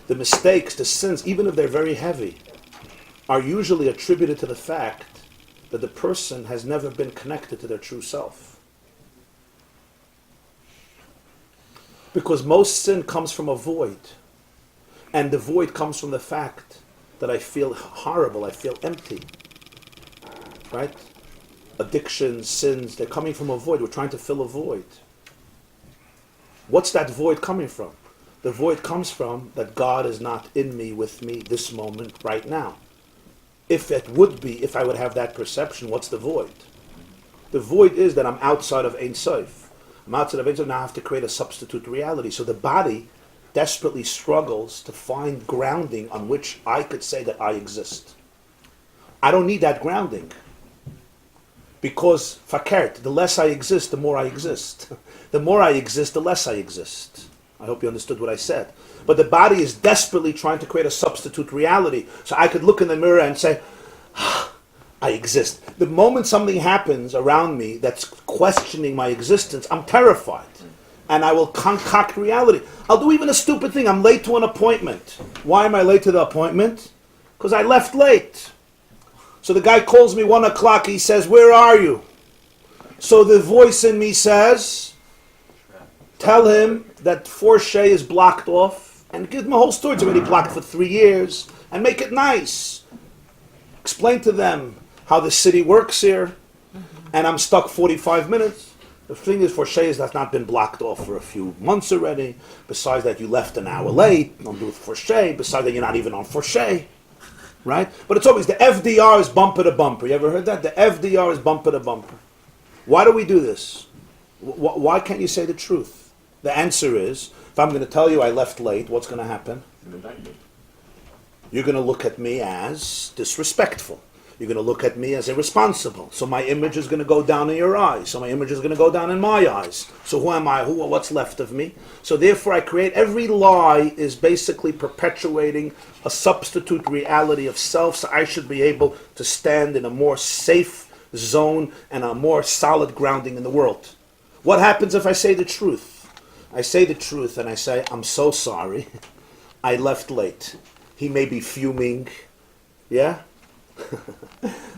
the mistakes, the sins, even if they're very heavy, are usually attributed to the fact that the person has never been connected to their true self. Because most sin comes from a void. And the void comes from the fact that I feel horrible, I feel empty. Right? Addictions, sins, they're coming from a void. We're trying to fill a void. What's that void coming from? The void comes from that God is not in me, with me, this moment, right now. If it would be, if I would have that perception, what's the void? The void is that I'm outside of Ein Sof. I'm outside of Ein Sof, now I have to create a substitute reality. So the body desperately struggles to find grounding on which I could say that I exist. I don't need that grounding. Because, fakert, the less I exist, the more I exist. The more I exist, the less I exist. I hope you understood what I said. But the body is desperately trying to create a substitute reality. So I could look in the mirror and say, I exist. The moment something happens around me that's questioning my existence, I'm terrified. and I will concoct reality. I'll do even a stupid thing. I'm late to an appointment. Why am I late to the appointment? Because I left late. So the guy calls me 1 o'clock. He says, where are you? So the voice in me says, tell him that Forshay is blocked off, and give him a whole story. It's already blocked for 3 years, and make it nice. Explain to them how the city works here, and I'm stuck 45 minutes. The thing is, Forshay has not been blocked off for a few months already. Besides that, you left an hour late. Don't do it Forshay. Besides that, you're not even on Forshay. Right? But it's always the FDR is bumper to bumper. You ever heard that? The FDR is bumper to bumper. Why do we do this? Why can't you say the truth? The answer is, if I'm going to tell you I left late, what's going to happen? You're going to look at me as disrespectful. You're going to look at me as irresponsible. So my image is going to go down in your eyes. So my image is going to go down in my eyes. So who am I? What's left of me? So therefore I create, every lie is basically perpetuating a substitute reality of self. So I should be able to stand in a more safe zone and a more solid grounding in the world. What happens if I say the truth? I say the truth and I say, I'm so sorry. I left late. He may be fuming. Yeah?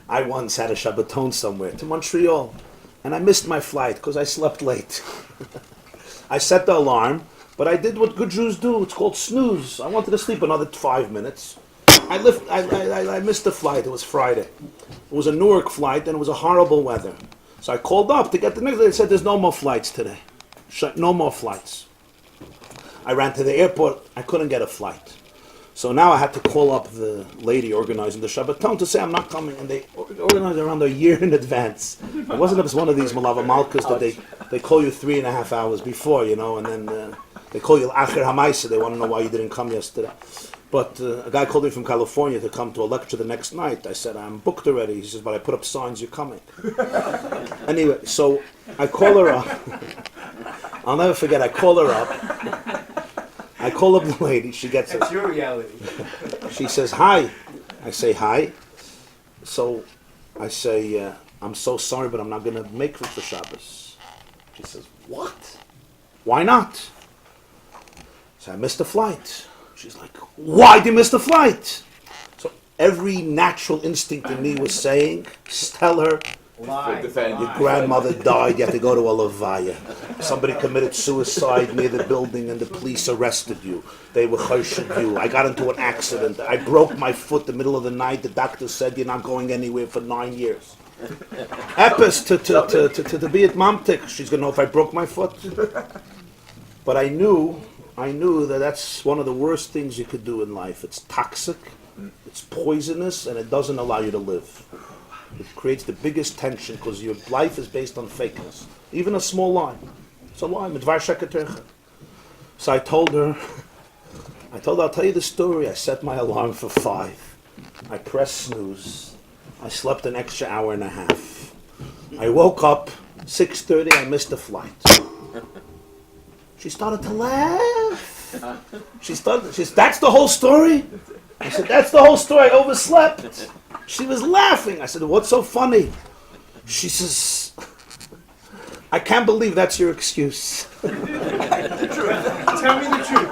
I once had a Shabbaton somewhere to Montreal, and I missed my flight because I slept late. I set the alarm, but I did what good Jews do. It's called snooze. I wanted to sleep another 5 minutes. I missed the flight. It was Friday. It was a Newark flight, and it was a horrible weather. So I called up to get the next day. They said, there's no more flights today. No more flights. I ran to the airport. I couldn't get a flight. So now I had to call up the lady organizing the Shabbaton to say I'm not coming, and they organized around a year in advance. It wasn't just one of these Malava Malkas that they call you 3.5 hours before, and then they call you Acher Hamaisa. They want to know why you didn't come yesterday. But a guy called me from California to come to a lecture the next night. I said, I'm booked already. He says, but I put up signs you're coming. Anyway, so I call her up. I'll never forget, I call her up. I call up the lady, she gets it. That's your reality. She says, hi. I say, hi. So I say, I'm so sorry, but I'm not going to make it for Shabbos. She says, what? Why not? So I missed the flight. She's like, why did you miss the flight? So every natural instinct in me was saying, tell her, your grandmother died, you had to go to a levaya. Somebody committed suicide near the building and the police arrested you. They were choshed you. I got into an accident. I broke my foot the middle of the night. The doctor said you're not going anywhere for 9 years. Epis to be at Mamtik. She's going to know if I broke my foot. But I knew that that's one of the worst things you could do in life. It's toxic, it's poisonous, and it doesn't allow you to live. It creates the biggest tension because your life is based on fakeness. Even a small lie. It's a lie. So I told her, I'll tell you the story. I set my alarm for 5. I pressed snooze. I slept an extra hour and a half. I woke up 6:30. I missed the flight. She started to laugh. That's the whole story? I said, that's the whole story. I overslept. She was laughing. I said, what's so funny? She says, I can't believe that's your excuse. Tell me the truth.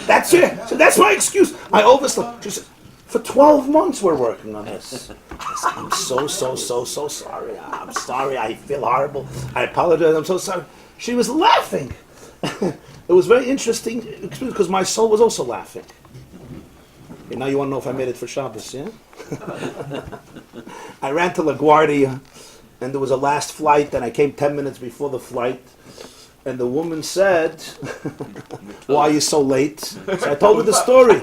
That's it. So that's my excuse. I overslept. She said, for 12 months we're working on this. I said, I'm so sorry. I'm sorry. I feel horrible. I apologize. I'm so sorry. She was laughing. It was very interesting experience because my soul was also laughing. Okay, now you want to know if I made it for Shabbos, yeah? I ran to LaGuardia, and there was a last flight, and I came 10 minutes before the flight, and the woman said, why are you so late? So I told her the story.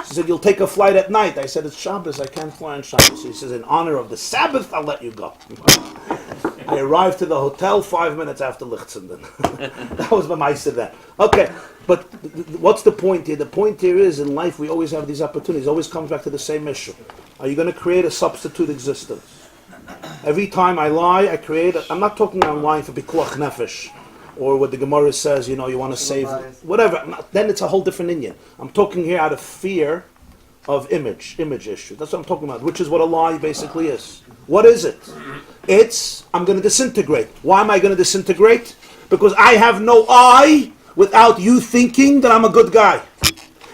She said, you'll take a flight at night. I said, it's Shabbos, I can't fly on Shabbos. She says, in honor of the Sabbath, I'll let you go. I arrived to the hotel 5 minutes after Lichtzenden. That was my Maisa there. Okay, but what's the point here? The point here is, in life, we always have these opportunities. It always comes back to the same issue. Are you going to create a substitute existence? Every time I lie, I create I'm not talking about lying for Bikuach Nefesh, or what the Gemara says, you want to save, whatever. Then it's a whole different Indian. I'm talking here out of fear of image issue. That's what I'm talking about, which is what a lie basically is. What is it? I'm going to disintegrate. Why am I going to disintegrate? Because I have no I without you thinking that I'm a good guy.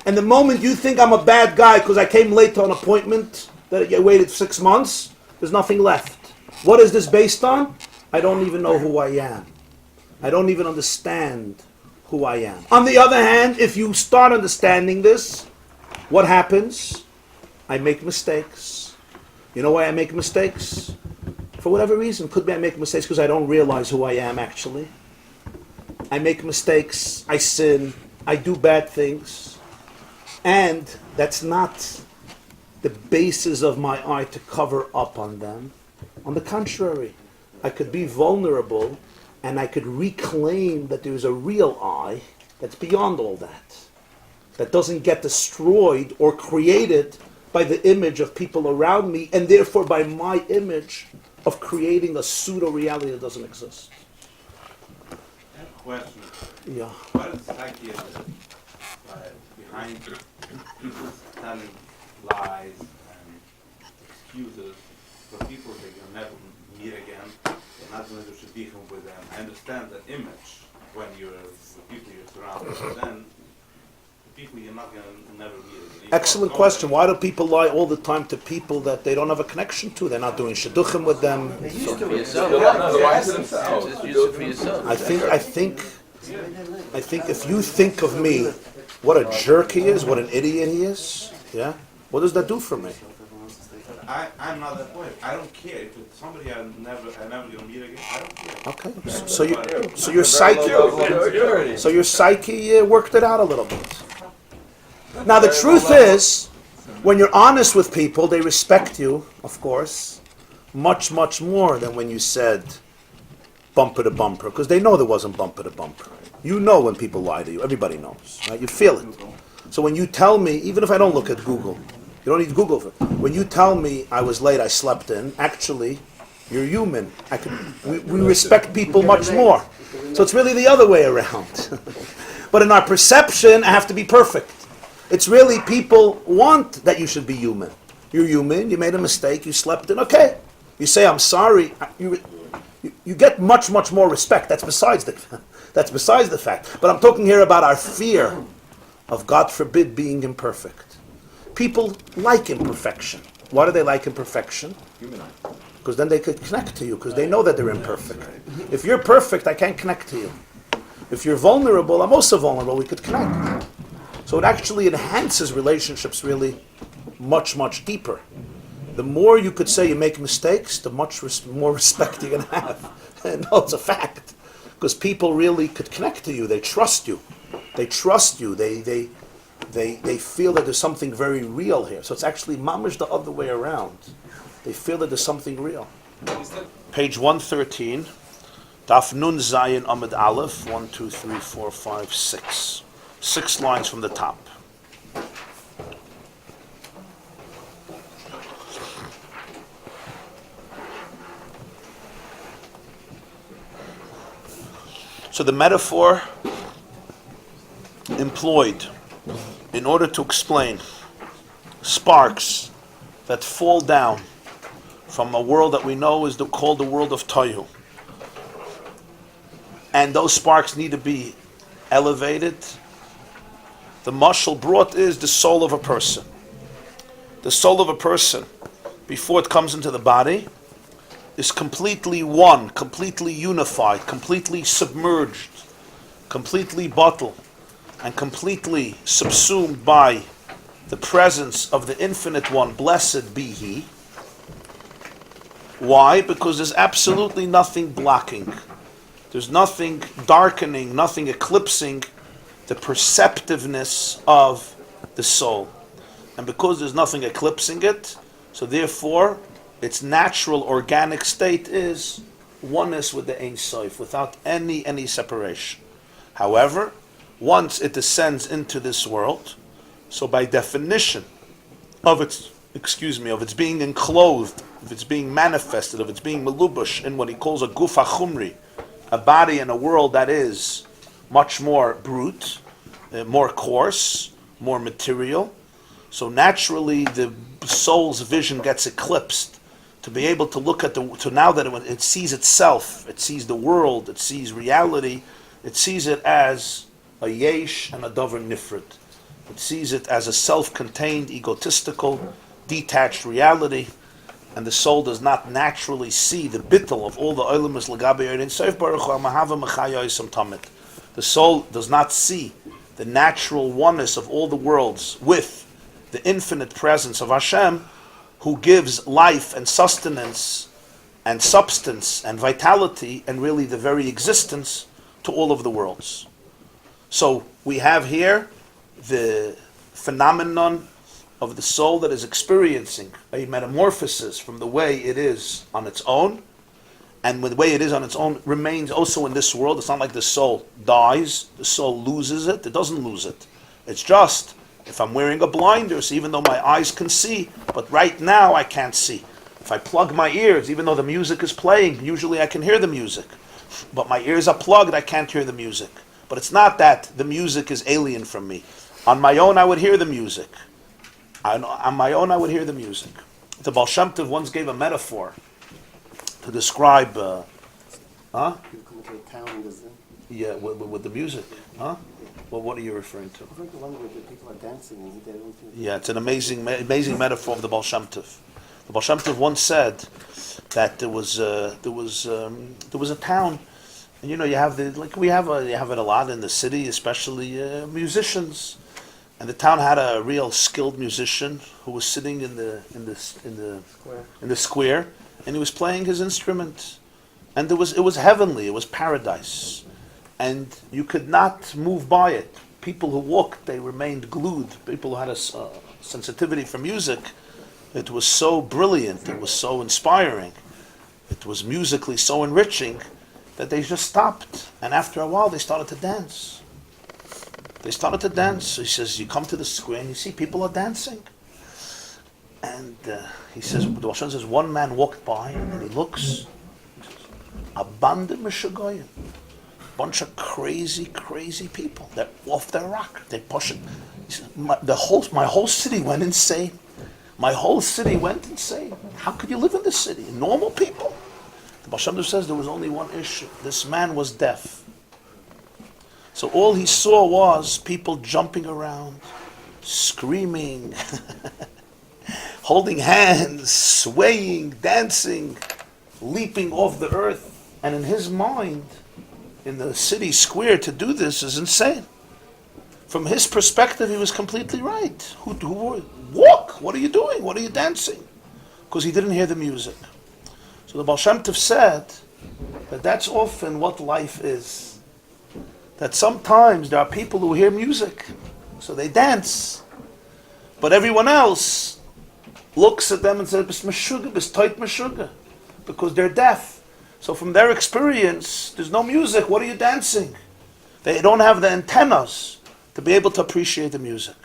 And the moment you think I'm a bad guy because I came late to an appointment that I waited 6 months, there's nothing left. What is this based on? I don't even know who I am. I don't even understand who I am. On the other hand, if you start understanding this, what happens? I make mistakes. You know why I make mistakes? For whatever reason. Could be I make mistakes because I don't realize who I am actually. I make mistakes, I sin, I do bad things. And that's not the basis of my eye to cover up on them. On the contrary, I could be vulnerable and I could reclaim that there's a real I that's beyond all that doesn't get destroyed or created by the image of people around me, and therefore by my image of creating a pseudo-reality that doesn't exist. I have a question. Yeah. What is the psyche behind people telling lies and excuses for people they can never meet again? They're not going to do shidduchim with them. I understand the image when you're with people you're surrounded, but then the people you're not going to never meet again. Excellent question. Why do people lie all the time to people that they don't have a connection to? They're not doing shidduchim with them. I think if you think of me, what a jerk he is, what an idiot he is, yeah? What does that do for me? I'm not that way. I don't care. If it's somebody I'm never going to meet again, I don't care. Okay. So your psyche worked it out a little bit. Now the truth is, when you're honest with people, they respect you, of course, much, much more than when you said bumper to bumper, because they know there wasn't bumper to bumper. You know when people lie to you. Everybody knows, right? You feel it. So when you tell me, even if I don't look at Google, you don't need Google for it. When you tell me I was late, I slept in, actually, you're human. We respect people much more. So it's really the other way around. But in our perception, I have to be perfect. It's really people want that you should be human. You're human, you made a mistake, you slept in, okay. You say, I'm sorry, you get much, much more respect. That's besides the fact. But I'm talking here about our fear of, God forbid, being imperfect. People like imperfection. Why do they like imperfection? Because then they could connect to you, because they know that they're imperfect. If you're perfect, I can't connect to you. If you're vulnerable, I'm also vulnerable, we could connect. So it actually enhances relationships really much, much deeper. The more you could say you make mistakes, the much more respect you're going to have. No, it's a fact. Because people really could connect to you. They trust you. They trust you. They feel that there's something very real here. So it's actually mamish the other way around. They feel that there's something real. Page 113, Daf Nun Zayin Amud Aleph, 1, 2, 3, 4, 5, 6. 6 lines from the top. So the metaphor employed in order to explain sparks that fall down from a world that we know is called the world of Tohu. And those sparks need to be elevated. The mashal brought is the soul of a person. The soul of a person, before it comes into the body, is completely one, completely unified, completely submerged, completely bottled, and completely subsumed by the presence of the Infinite One, blessed be He. Why? Because there's absolutely nothing blocking. There's nothing darkening, nothing eclipsing the perceptiveness of the soul. And because there's nothing eclipsing it, so therefore its natural organic state is oneness with the Ein Sof, without any separation. However, once it descends into this world, so by definition of its being enclosed, of its being manifested, of its being melubush in what he calls a guf hachumri, a body in a world that is much more brute, more coarse, more material. So naturally the soul's vision gets eclipsed to be able to look at to now that it sees itself, it sees the world, it sees reality, it sees it as a yesh and a davar nifrit. It sees it as a self-contained, egotistical, detached reality, and the soul does not naturally see the bittul of all the olamas l'gabe ein sof baruch hu mahava machaya isam tamid. The soul does not see the natural oneness of all the worlds with the infinite presence of Hashem, who gives life and sustenance and substance and vitality and really the very existence to all of the worlds. So we have here the phenomenon of the soul that is experiencing a metamorphosis from the way it is on its own, and the way it is on its own remains also in this world. It's not like the soul dies, the soul loses it. It doesn't lose it. It's just, if I'm wearing a blinders, even though my eyes can see, but right now I can't see. If I plug my ears, even though the music is playing, usually I can hear the music. But my ears are plugged, I can't hear the music. But it's not that the music is alien from me. On my own, I would hear the music. On my own, I would hear the music. The Baal Shem Tov once gave a metaphor to describe, You come into a town and there's yeah, with the music, huh? Well, what are you referring to? I think the one where the people are dancing and they don't think. Yeah, it's an amazing metaphor of the Baal Shem Tov. The Baal Shem Tov once said that there was a town, and you have you have it a lot in the city, especially musicians. And the town had a real skilled musician who was sitting in the square, and he was playing his instrument, and it was heavenly, it was paradise, and you could not move by it. People who walked, they remained glued. People who had a sensitivity for music, it was so brilliant, it was so inspiring, it was musically so enriching that they just stopped, and after a while they started to dance. They started to dance. He says, you come to the square and you see people are dancing. And he says, the Rosh Hashanah says, one man walked by and he looks, a band of mishagoyim, bunch of crazy people. They're off their rock. They push it. He says, my whole city went insane. My whole city went insane. How could you live in this city? Normal people. The Baal Shem Tov says there was only one issue. This man was deaf. So all he saw was people jumping around, screaming, holding hands, swaying, dancing, leaping off the earth. And in his mind, in the city square, to do this is insane. From his perspective, he was completely right. Walk! What are you doing? What are you dancing? Because he didn't hear the music. So the Baal Shem Tov said that that's often what life is. That sometimes there are people who hear music, so they dance. But everyone else looks at them and says, "Bis meshuga, bis toit meshuga," because they're deaf. So from their experience, there's no music. What are you dancing? They don't have the antennas to be able to appreciate the music.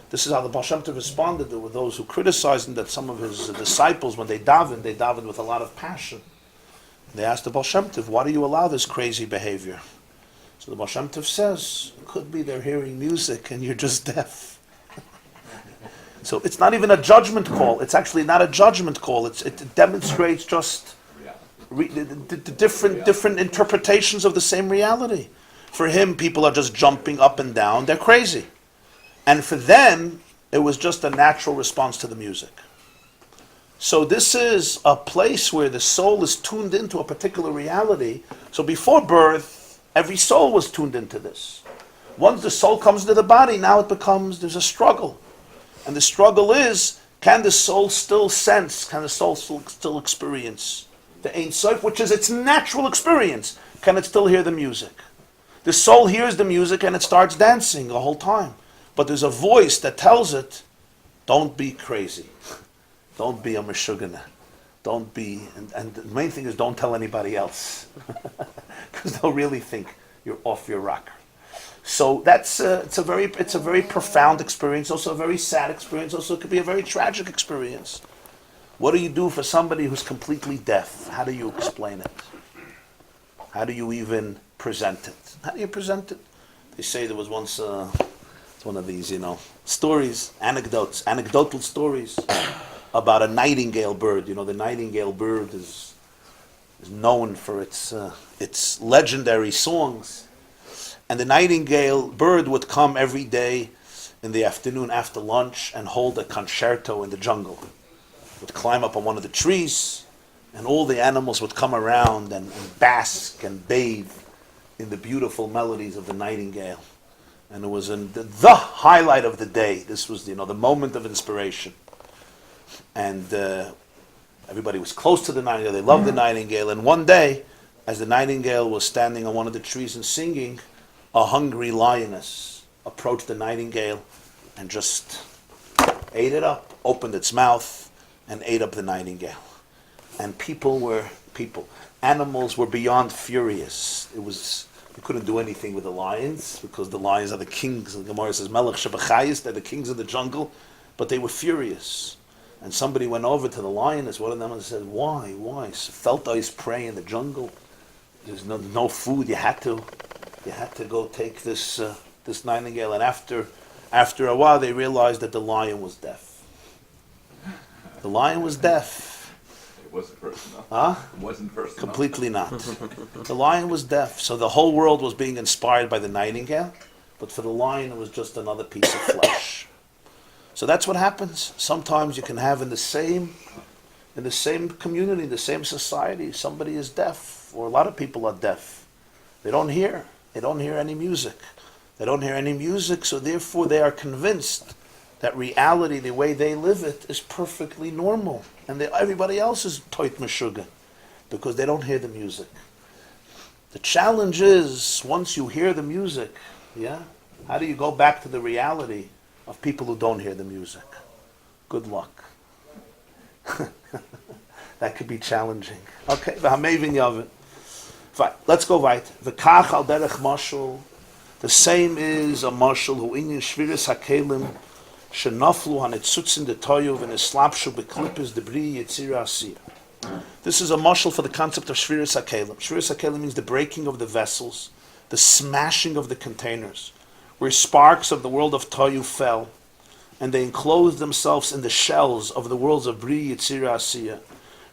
This is how the Baal Shem Tov responded with those who criticized him, that some of his disciples, when they davened with a lot of passion. They asked the Baal Shem Tov, why do you allow this crazy behavior? So the Baal Shem Tov says, it could be they're hearing music and you're just deaf. So it's not even a judgment call. It's actually not a judgment call. It demonstrates just the different interpretations of the same reality. For him, people are just jumping up and down. They're crazy. And for them, it was just a natural response to the music. So this is a place where the soul is tuned into a particular reality. So before birth, every soul was tuned into this. Once the soul comes into the body, now there's a struggle. And the struggle is, can the soul still sense, can the soul still experience the Ein Sof, which is its natural experience? Can it still hear the music? The soul hears the music and it starts dancing the whole time. But there's a voice that tells it, don't be crazy. Don't be a meshugana. Don't be, and the main thing is don't tell anybody else. Because they'll really think you're off your rocker. So that's it's a very profound experience, also a very sad experience, also it could be a very tragic experience. What do you do for somebody who's completely deaf? How do you explain it? How do you even present it? How do you present it? They say there was once it's one of these, stories, anecdotal stories. about a nightingale bird. You know, the nightingale bird is known for its legendary songs. And the nightingale bird would come every day in the afternoon after lunch and hold a concerto in the jungle. Would climb up on one of the trees, and all the animals would come around and bask and bathe in the beautiful melodies of the nightingale. And it was the highlight of the day. This was, the moment of inspiration. And everybody was close to the nightingale. They loved the nightingale. And one day, as the nightingale was standing on one of the trees and singing, a hungry lioness approached the nightingale and just ate it up, opened its mouth, and ate up the nightingale. And animals were beyond furious. You couldn't do anything with the lions, because the lions are the kings. The Gemara says, Melech Shebachayis, they're the kings of the jungle, but they were furious. And somebody went over to the lioness, one of them, and said, why? Felt ice prey in the jungle. There's no food. You had to go take this nightingale. And after a while, they realized that the lion was deaf. The lion was deaf. It wasn't personal. Huh? It wasn't personal. Completely not. The lion was deaf. So the whole world was being inspired by the nightingale, but for the lion, it was just another piece of flesh. So that's what happens. Sometimes you can have in the same community, the same society, somebody is deaf, or a lot of people are deaf. They don't hear any music. They don't hear any music, so therefore they are convinced that reality, the way they live it, is perfectly normal. And everybody else is toit meshuga, because they don't hear the music. The challenge is, once you hear the music, how do you go back to the reality of people who don't hear the music? Good luck. That could be challenging. Okay, fine, let's go right. V'kach al derech mashal. The same is a mashal who inyan shviris hakelim shenaflu hanetzutzin detoyu v'neslapshu beklippes debris yitzira asir. This is a mashal for the concept of shviris hakelim. Shviris hakelim means the breaking of the vessels, the smashing of the containers, where sparks of the world of toyu fell, and they enclosed themselves in the shells of the worlds of bri yitzira asir.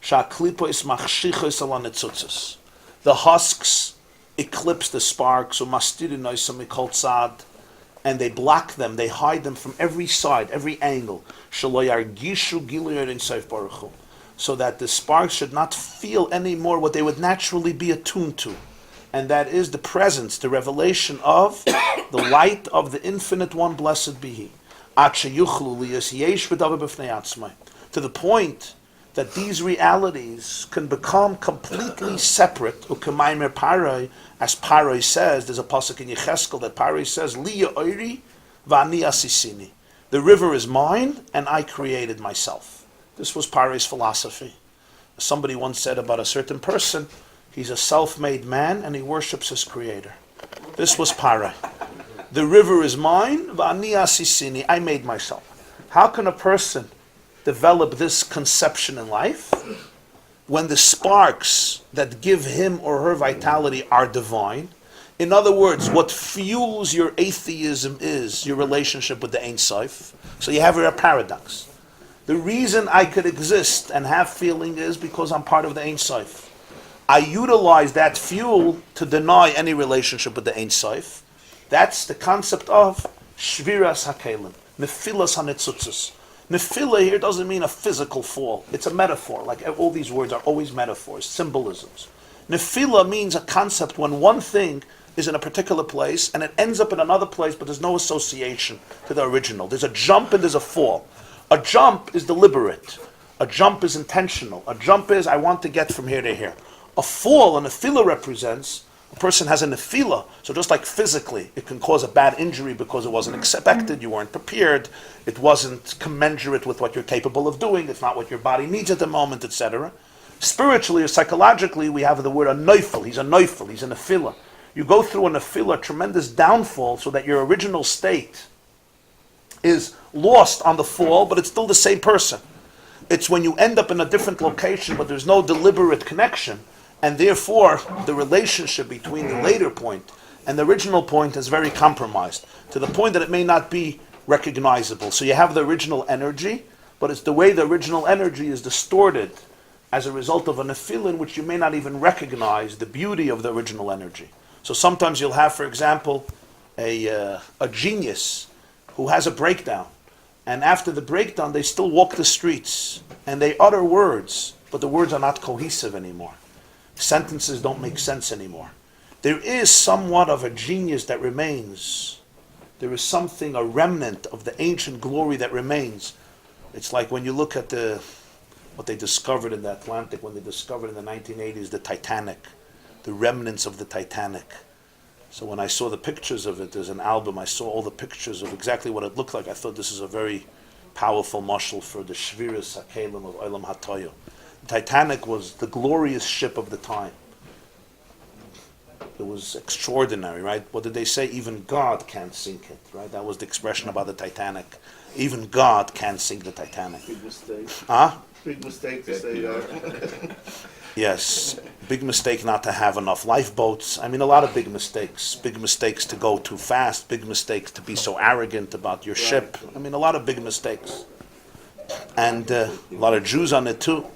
Sha'klipois machshichos ala netzutzis. The husks eclipse the sparks, and they block them, they hide them from every side, every angle, so that the sparks should not feel anymore what they would naturally be attuned to, and that is the presence, the revelation of the light of the Infinite One, blessed be He, to the point that these realities can become completely separate. As Parai says, there's a pasuk in Yecheskel that Parai says, Liya oiri v'ani asisini. The river is mine, and I created myself. This was Parai's philosophy. Somebody once said about a certain person, he's a self-made man, and he worships his creator. This was Parai. The river is mine, v'ani asisini. I made myself. How can a person develop this conception in life when the sparks that give him or her vitality are divine? In other words, what fuels your atheism is your relationship with the Ein Sof. So you have here a paradox. The reason I could exist and have feeling is because I'm part of the Ein Sof. I utilize that fuel to deny any relationship with the Ein Sof. That's the concept of shviras hakelim, nefilas hanetzutzis. Nefila here doesn't mean a physical fall. It's a metaphor. Like all these words are always metaphors, symbolisms. Nefila means a concept when one thing is in a particular place and it ends up in another place, but there's no association to the original. There's a jump and there's a fall. A jump is deliberate. A jump is intentional. A jump is, I want to get from here to here. A fall, a nefila represents, a person has a nefila, so just like physically, it can cause a bad injury because it wasn't expected, you weren't prepared, it wasn't commensurate with what you're capable of doing, it's not what your body needs at the moment, etc. Spiritually or psychologically, we have the word a neufel, he's a nefila. You go through a nefila, a tremendous downfall, so that your original state is lost on the fall, but it's still the same person. It's when you end up in a different location, but there's no deliberate connection, and therefore, the relationship between the later point and the original point is very compromised, to the point that it may not be recognizable. So you have the original energy, but it's the way the original energy is distorted as a result of a nefillah in which you may not even recognize the beauty of the original energy. So sometimes you'll have, for example, a genius who has a breakdown, and after the breakdown they still walk the streets and they utter words, but the words are not cohesive anymore. Sentences don't make sense anymore. There is somewhat of a genius that remains. There is something, a remnant of the ancient glory that remains. It's like when you look at what they discovered in the Atlantic, when they discovered in the 1980s the Titanic, the remnants of the Titanic. So when I saw the pictures of it, there's an album, I saw all the pictures of exactly what it looked like. I thought this is a very powerful mashal for the Shviras HaKelim of Olam HaToyu. The Titanic was the glorious ship of the time. It was extraordinary, right? What did they say? Even God can't sink it, right? That was the expression about the Titanic. Even God can't sink the Titanic. Big mistake. Huh? Big mistake to say that. Yes, big mistake not to have enough lifeboats. I mean, a lot of big mistakes. Big mistakes to go too fast. Big mistakes to be so arrogant about your ship. I mean, a lot of big mistakes. And a lot of Jews on it too.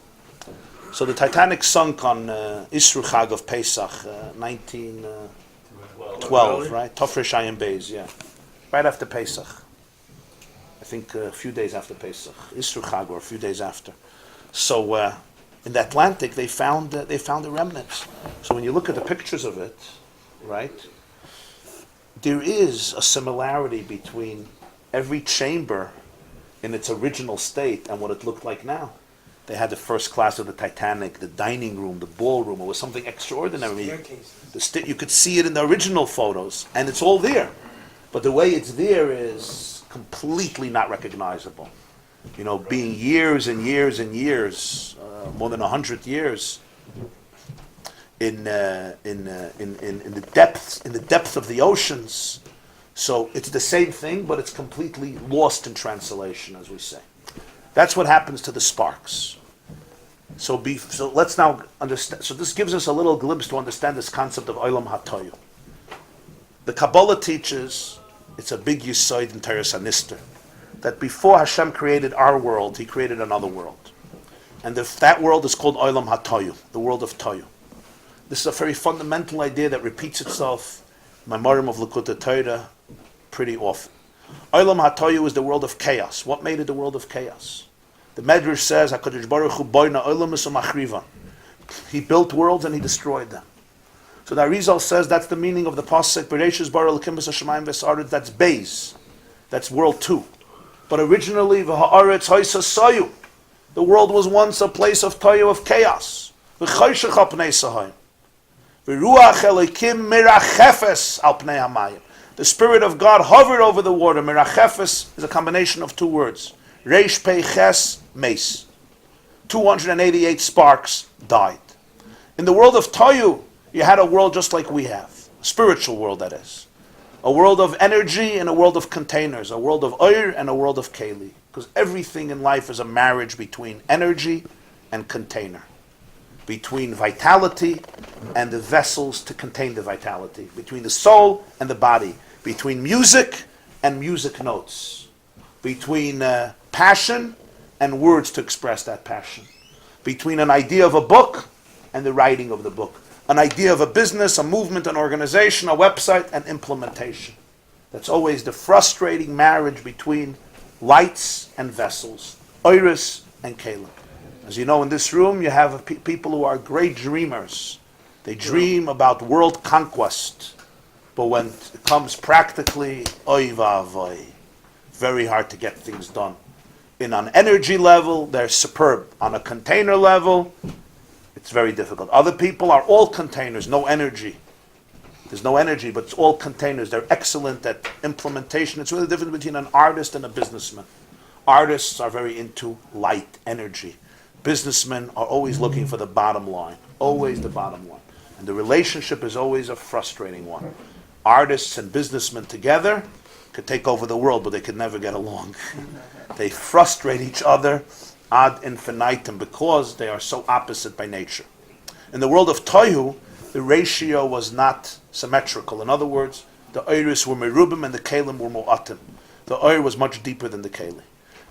So the Titanic sunk on Isru Chag of Pesach, 1912, right? Tofresh Ayin Beis, yeah. Right after Pesach. I think a few days after Pesach. Isru Chag, or a few days after. So in the Atlantic, they found the remnants. So when you look at the pictures of it, right, there is a similarity between every chamber in its original state and what it looked like now. They had the first class of the Titanic, the dining room, the ballroom. It was something extraordinary. You could see it in the original photos, and it's all there. But the way it's there is completely not recognizable. You know, being years and years and years, more than 100 years, in the depth of the oceans. So it's the same thing, but it's completely lost in translation, as we say. That's what happens to the sparks. So let's now understand. So this gives us a little glimpse to understand this concept of Olam HaToyu. The Kabbalah teaches, it's a big yisoid in Torah Sanister, that before Hashem created our world, He created another world. And that world is called Olam HaToyu, the world of Toyu. This is a very fundamental idea that repeats itself in Maamarim of Likutei Torah pretty often. Olam HaToyu is the world of chaos. What made it the world of chaos? The Medrash says, HaKadosh Baruch Hu boina olam v'machrivan. He built worlds and He destroyed them. So the Arizal says that's the meaning of the pasuk Bereshis bara Elokim v'shamayim v'sa'aretz. That's Beis. That's world 2. But originally, v'ha'aretz ha'isa sayu. The world was once a place of toyu, of chaos. V'chayshech al pnei sahayim. V'ruach Elokim mirachefes al pnei hamayim. The Spirit of God hovered over the water. Mirachefes is a combination of two words. Reish Pei Ches Meis. 288 sparks died. In the world of Toyu, you had a world just like we have. A spiritual world, that is. A world of energy and a world of containers. A world of Oir and a world of Keli. Because everything in life is a marriage between energy and container. Between vitality and the vessels to contain the vitality. Between the soul and the body. Between music and music notes. Between passion and words to express that passion. Between an idea of a book and the writing of the book. An idea of a business, a movement, an organization, a website, and implementation. That's always the frustrating marriage between lights and vessels. Oiris and Caleb. As you know, in this room, you have people who are great dreamers. They dream about world conquest. But when it comes practically, oy va'avoy. Very hard to get things done. In an energy level, they're superb. On a container level, it's very difficult. Other people are all containers, no energy. There's no energy, but it's all containers. They're excellent at implementation. It's really the difference between an artist and a businessman. Artists are very into light, energy. Businessmen are always looking for the bottom line. Always the bottom line. And the relationship is always a frustrating one. Artists and businessmen together could take over the world, but they could never get along. They frustrate each other ad infinitum because they are so opposite by nature. In the world of Tohu, the ratio was not symmetrical. In other words, the Oiris were merubim and the Kalim were mu'atim. The Oir was much deeper than the Kali.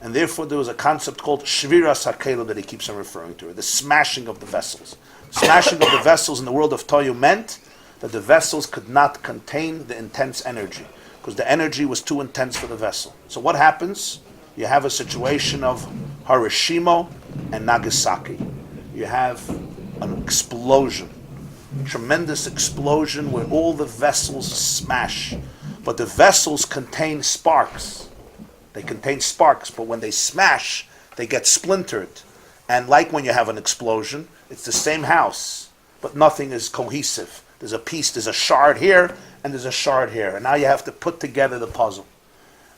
And therefore there was a concept called Shviras HaKelim that he keeps on referring to, the smashing of the vessels. Smashing of the vessels in the world of Toyu meant that the vessels could not contain the intense energy, because the energy was too intense for the vessel. So what happens? You have a situation of Hiroshima and Nagasaki. You have an explosion, tremendous explosion where all the vessels smash. But the vessels contain sparks. They contain sparks, but when they smash, they get splintered. And like when you have an explosion, it's the same house, but nothing is cohesive. There's a piece, there's a shard here, and there's a shard here. And now you have to put together the puzzle.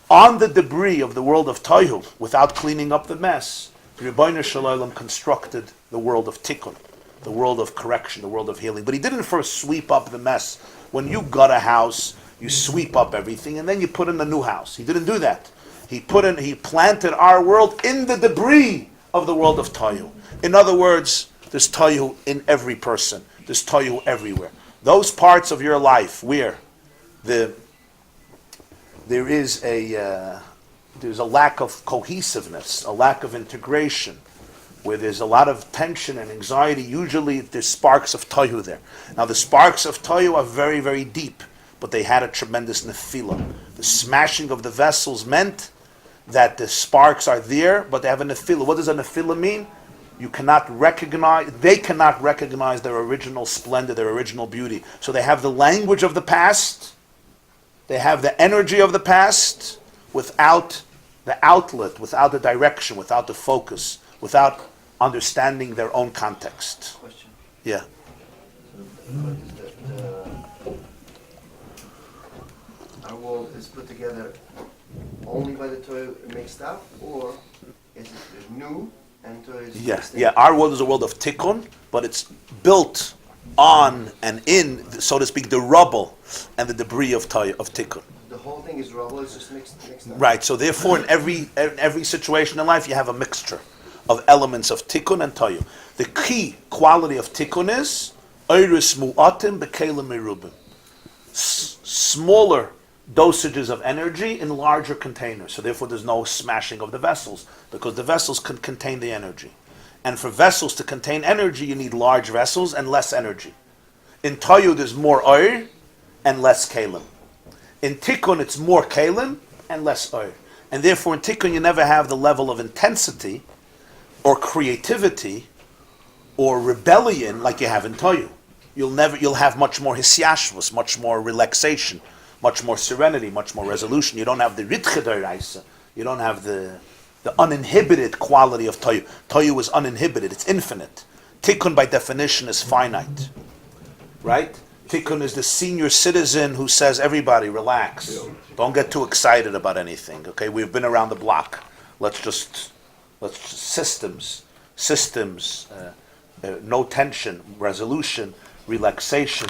On the debris of the world of Tohu, without cleaning up the mess, Rebbeinu Shalom constructed the world of Tikkun, the world of correction, the world of healing. But he didn't first sweep up the mess. When you gut a house, you sweep up everything, and then you put in a new house. He didn't do that. He planted our world in the debris of the world of Tohu. In other words, there's Tohu in every person. There's Tohu everywhere. Those parts of your life where there's a lack of cohesiveness, a lack of integration, where there's a lot of tension and anxiety, usually there's sparks of Tohu there. Now the sparks of Tohu are very, very deep, but they had a tremendous nefila. The smashing of the vessels meant that the sparks are there, but they have a nefila. What does a nefila mean? They cannot recognize their original splendor, their original beauty. So they have the language of the past, they have the energy of the past, without the outlet, without the direction, without the focus, without understanding their own context. Question. Yeah. Our world is put together only by the Torah mixed up, or is it new and Torah is mixed in? Yeah. Our world is a world of tikkun, but it's built on and in, so to speak, the rubble and the debris of tikkun. The whole thing is rubble, it's just mixed up. Right. So therefore, in every situation in life, you have a mixture of elements of tikkun and toyu. The key quality of tikkun is oiris mu'atim bekelim merubim. Smaller dosages of energy in larger containers. So therefore, there's no smashing of the vessels, because the vessels can contain the energy. And for vessels to contain energy, you need large vessels and less energy. In toyu, there's more oir and less kelim. In tikkun, it's more kelim and less oir. And therefore, in tikkun, you never have the level of intensity or creativity or rebellion like you have in toyu. You'll have much more hisyashvus, much more relaxation, much more serenity, much more resolution. You don't have the ritchederaisa. You don't have the uninhibited quality of toyu. Toyu is uninhibited, it's infinite. Tikkun by definition is finite. Right? Tikkun is the senior citizen who says, everybody relax. Don't get too excited about anything. Okay, we've been around the block. Let's just systems, no tension, resolution, relaxation,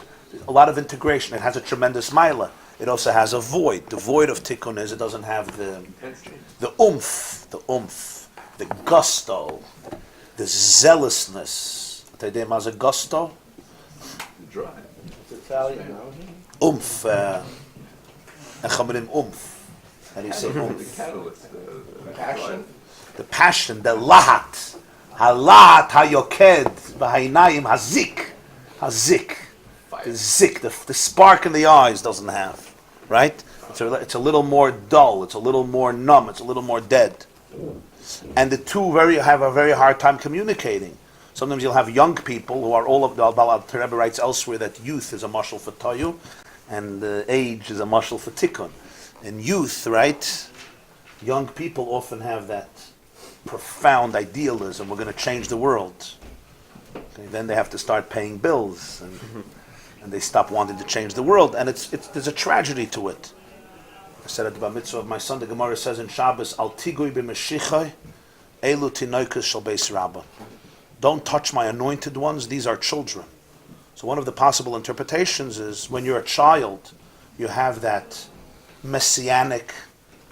a lot of integration. It has a tremendous maila. It also has a void. The void of tikkun is it doesn't have the oomph, the gusto, the zealousness. Tedema's a gusto. Dry. It's Italian now. Oomph. Oomph. How do you say oomph? The catalyst. Passion. The passion, the lahat. Halat hayoked b'hainayim hazik. The zik, the spark in the eyes doesn't have, right? It's a little more dull, it's a little more numb, it's a little more dead. And the two have a very hard time communicating. Sometimes you'll have young people who are all of the Rebbe writes elsewhere that youth is a mashal for toyu, and age is a mashal for tikkun. In youth, right, young people often have that profound idealism, we're going to change the world. Okay, then they have to start paying bills, and they stop wanting to change the world, and there's a tragedy to it. I said at the bar mitzvah of my son, the Gemara says in Shabbos, Al tigui b'meshichai, elu tinoikus shel beis rabba. Don't touch my anointed ones, these are children. So one of the possible interpretations is, when you're a child, you have that messianic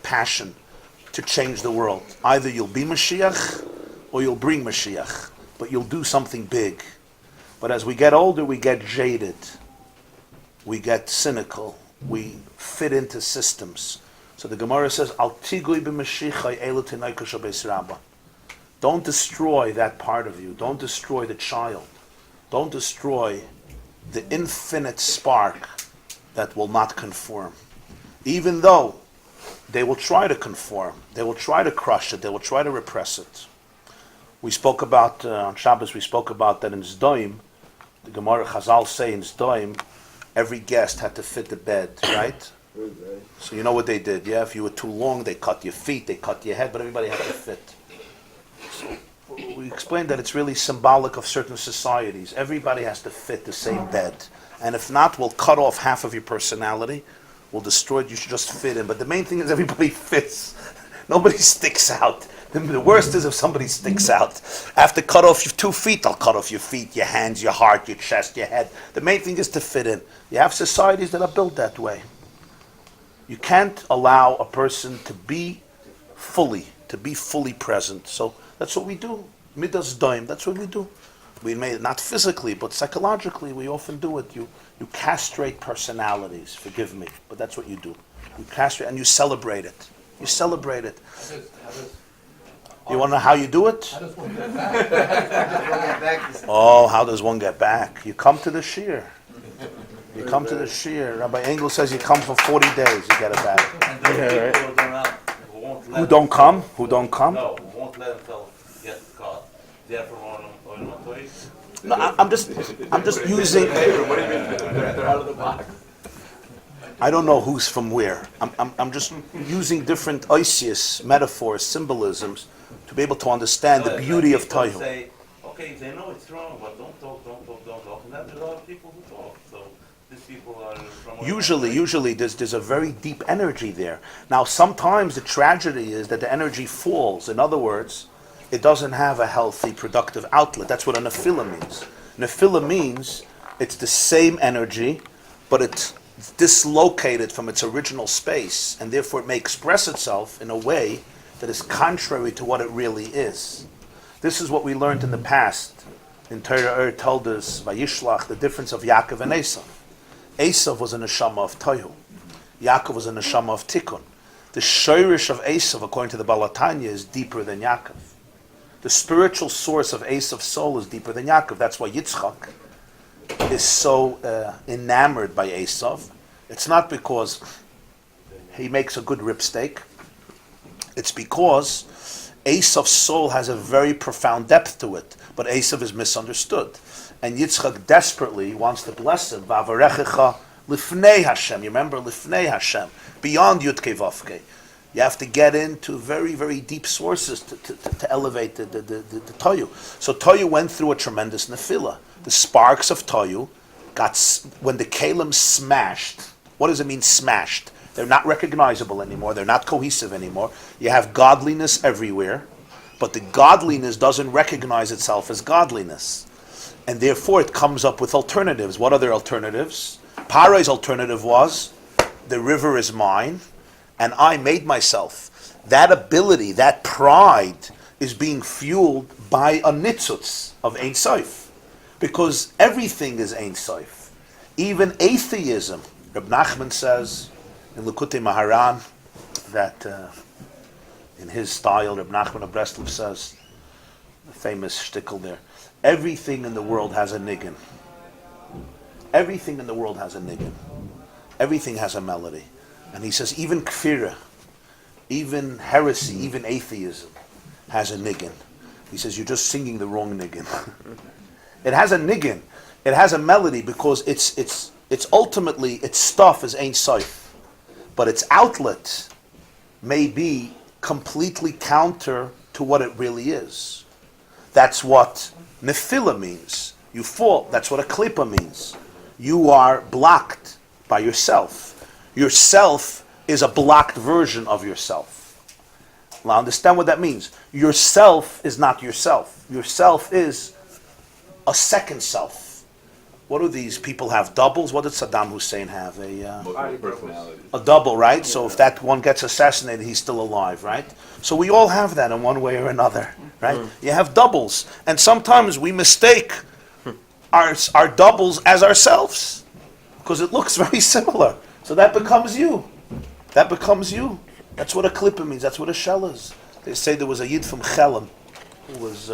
passion to change the world. Either you'll be Mashiach, or you'll bring Mashiach, but you'll do something big. But as we get older, we get jaded. We get cynical. We fit into systems. So the Gemara says, Al tigui b'mashichai elu tinaika shabeis rabba. Don't destroy that part of you. Don't destroy the child. Don't destroy the infinite spark that will not conform. Even though they will try to conform, they will try to crush it, they will try to repress it. We spoke about, on Shabbos, we spoke about that in Zdoim, the Gemara Chazal say in Zdoim, every guest had to fit the bed, right? So you know what they did, yeah? If you were too long, they cut your feet, they cut your head, but everybody had to fit. So we explained that it's really symbolic of certain societies. Everybody has to fit the same bed. And if not, we'll cut off half of your personality, we'll destroy it, you should just fit in. But the main thing is everybody fits. Nobody sticks out. The worst is if somebody sticks out. I have to cut off your 2 feet, I'll cut off your feet, your hands, your heart, your chest, your head. The main thing is to fit in. You have societies that are built that way. You can't allow a person to be fully present. So that's what we do. Midas daim, that's what we do. We may, not physically, but psychologically, we often do it. You castrate personalities, forgive me, but that's what you do. You castrate and you celebrate it. You celebrate it. You want to know how you do it? How does one get back? Oh, how does one get back? You come to the shir. You come to the shir. Rabbi Engel says you come for 40 days, you get it back. And those people Who don't come? Who don't come? No, who won't let themselves get caught. Therefore, on my toys. No, I'm just using. They're out of the box. I don't know who's from where. I'm just using different Isis metaphors, symbolisms, to be able to understand the beauty of Taihu. Say, okay, they know it's wrong, but don't talk. And then there's a lot of people who talk. So these people are from... Usually there's a very deep energy there. Now, sometimes the tragedy is that the energy falls. In other words, it doesn't have a healthy, productive outlet. That's what a nefillah means. Nefillah means it's the same energy, but it's dislocated from its original space, and therefore it may express itself in a way that is contrary to what it really is. This is what we learned in the past. In Torah told us, Vayishlach, the difference of Yaakov and Esav. Esav was a neshama of Tohu. Yaakov was a neshama of Tikkun. The shirish of Esav, according to the Balatanya, is deeper than Yaakov. The spiritual source of Esav's soul is deeper than Yaakov. That's why Yitzchak is so enamored by Esav. It's not because he makes a good rib steak. It's because Esav's soul has a very profound depth to it, but Esav is misunderstood. And Yitzchak desperately wants to bless him. Va'avarechecha lifnei Hashem. You remember lifnei Hashem, beyond Yudke Vavke. You have to get into very, very deep sources to elevate the Toyu. So Toyu went through a tremendous nefillah. The sparks of Toyu got, when the Kalim smashed. What does it mean smashed? They're not recognizable anymore. They're not cohesive anymore. You have godliness everywhere, but the godliness doesn't recognize itself as godliness. And therefore it comes up with alternatives. What are their alternatives? Paro's alternative was, the river is mine, and I made myself. That ability, that pride, is being fueled by a nitzutz of Ein Sof. Because everything is Ein Sof. Even atheism. Reb Nachman says in Likutei Maharan that in his style, Reb Nachman of Breslov says, the famous shtickle there, everything in the world has a niggin. Everything in the world has a niggin. Everything has a melody. And he says even kfira, even heresy, even atheism has a niggin. He says you're just singing the wrong niggin. It has a niggin. It has a melody because it's ultimately, its stuff is Ein Sof. But its outlet may be completely counter to what it really is. That's what nefillah means. You fall. That's what a klippa means. You are blocked by yourself. Yourself is a blocked version of yourself. Now understand what that means. Yourself is not yourself. Yourself is a second self. What do these people have? Doubles? What did Saddam Hussein have? A double, right? So if that one gets assassinated, he's still alive, right? So we all have that in one way or another, right? You have doubles. And sometimes we mistake our doubles as ourselves because it looks very similar. So that becomes you. That becomes you. That's what a klippa means. That's what a shell is. They say there was a yid from Chelem who was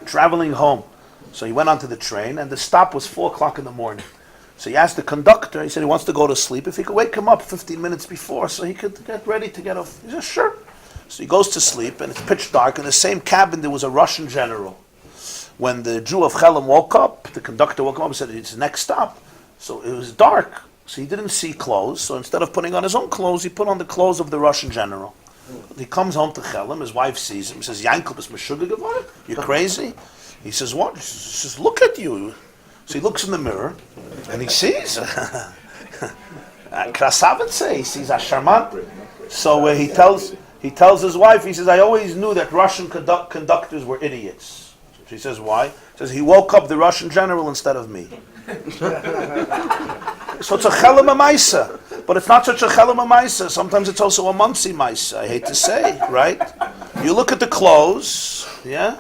traveling home. So he went onto the train, and the stop was 4 o'clock in the morning. So he asked the conductor, he said he wants to go to sleep, if he could wake him up 15 minutes before so he could get ready to get off. He said, sure. So he goes to sleep, and it's pitch dark. In the same cabin, there was a Russian general. When the Jew of Chelem woke up, the conductor woke him up and said, it's the next stop. So it was dark, so he didn't see clothes. So instead of putting on his own clothes, he put on the clothes of the Russian general. He comes home to Chelem, his wife sees him, says, Yankel, is Meshuggah geworden? You're crazy? He says, what? She says, look at you. So he looks in the mirror, and he sees Krasavitse, he sees a charmant. So he tells his wife, he says, I always knew that Russian conductors were idiots. She says, why? He says, he woke up the Russian general instead of me. So it's a chelem maisa, but it's not such a chelem maisa. Sometimes it's also a munsi maisa, I hate to say, right? You look at the clothes, yeah?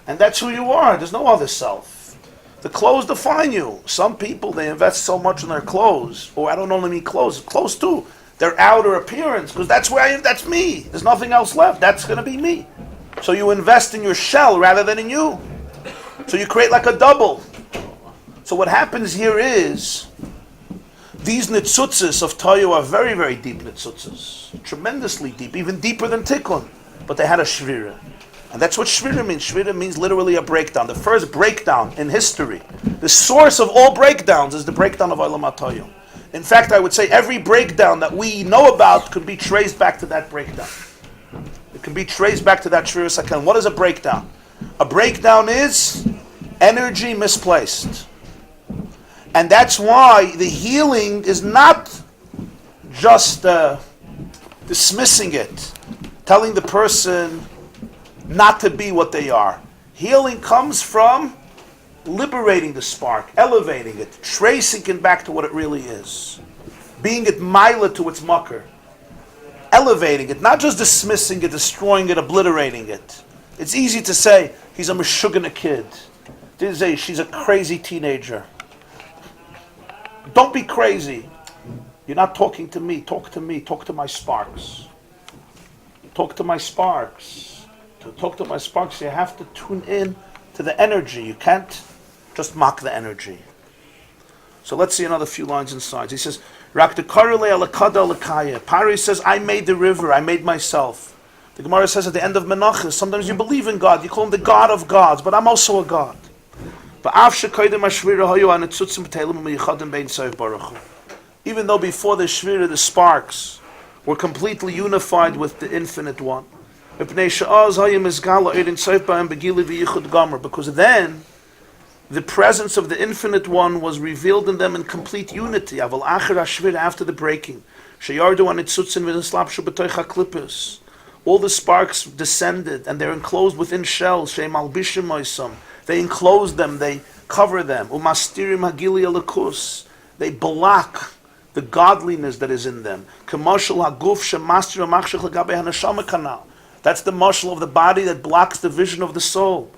And that's who you are. There's no other self. The clothes define you. Some people, they invest so much in their clothes, or I don't only mean clothes too, their outer appearance, because that's me. There's nothing else left. That's going to be me. So you invest in your shell rather than in you. So you create like a double. So what happens here is, these nitzutzes of Toyu are very, very deep nitzutzes. Tremendously deep, even deeper than Tikkun. But they had a shvira. And that's what shvira means. Shvira means literally a breakdown. The first breakdown in history. The source of all breakdowns is the breakdown of Olam HaToyu. In fact, I would say every breakdown that we know about could be traced back to that breakdown. It can be traced back to that shvira sakan. What is a breakdown? A breakdown is energy misplaced. And that's why the healing is not just dismissing it, telling the person not to be what they are. Healing comes from liberating the spark, elevating it, tracing it back to what it really is, being it mila to its mucker, elevating it, not just dismissing it, destroying it, obliterating it. It's easy to say, he's a meshugana kid. She's a crazy teenager. Don't be crazy. You're not talking to me. Talk to me. Talk to my sparks. Talk to my sparks. To talk to my sparks, you have to tune in to the energy. You can't just mock the energy. So let's see another few lines inside. He says, Pari says, I made the river. I made myself. The Gemara says at the end of Menachos, sometimes you believe in God. You call him the God of gods, but I'm also a God. Even though before the Shvira, the sparks were completely unified with the Infinite One. Because then, the presence of the Infinite One was revealed in them in complete unity. After the breaking. All the sparks descended, and they're enclosed within shells. They enclose them, they cover them. They block the godliness that is in them. That's the mashal of the body that blocks the vision of the soul.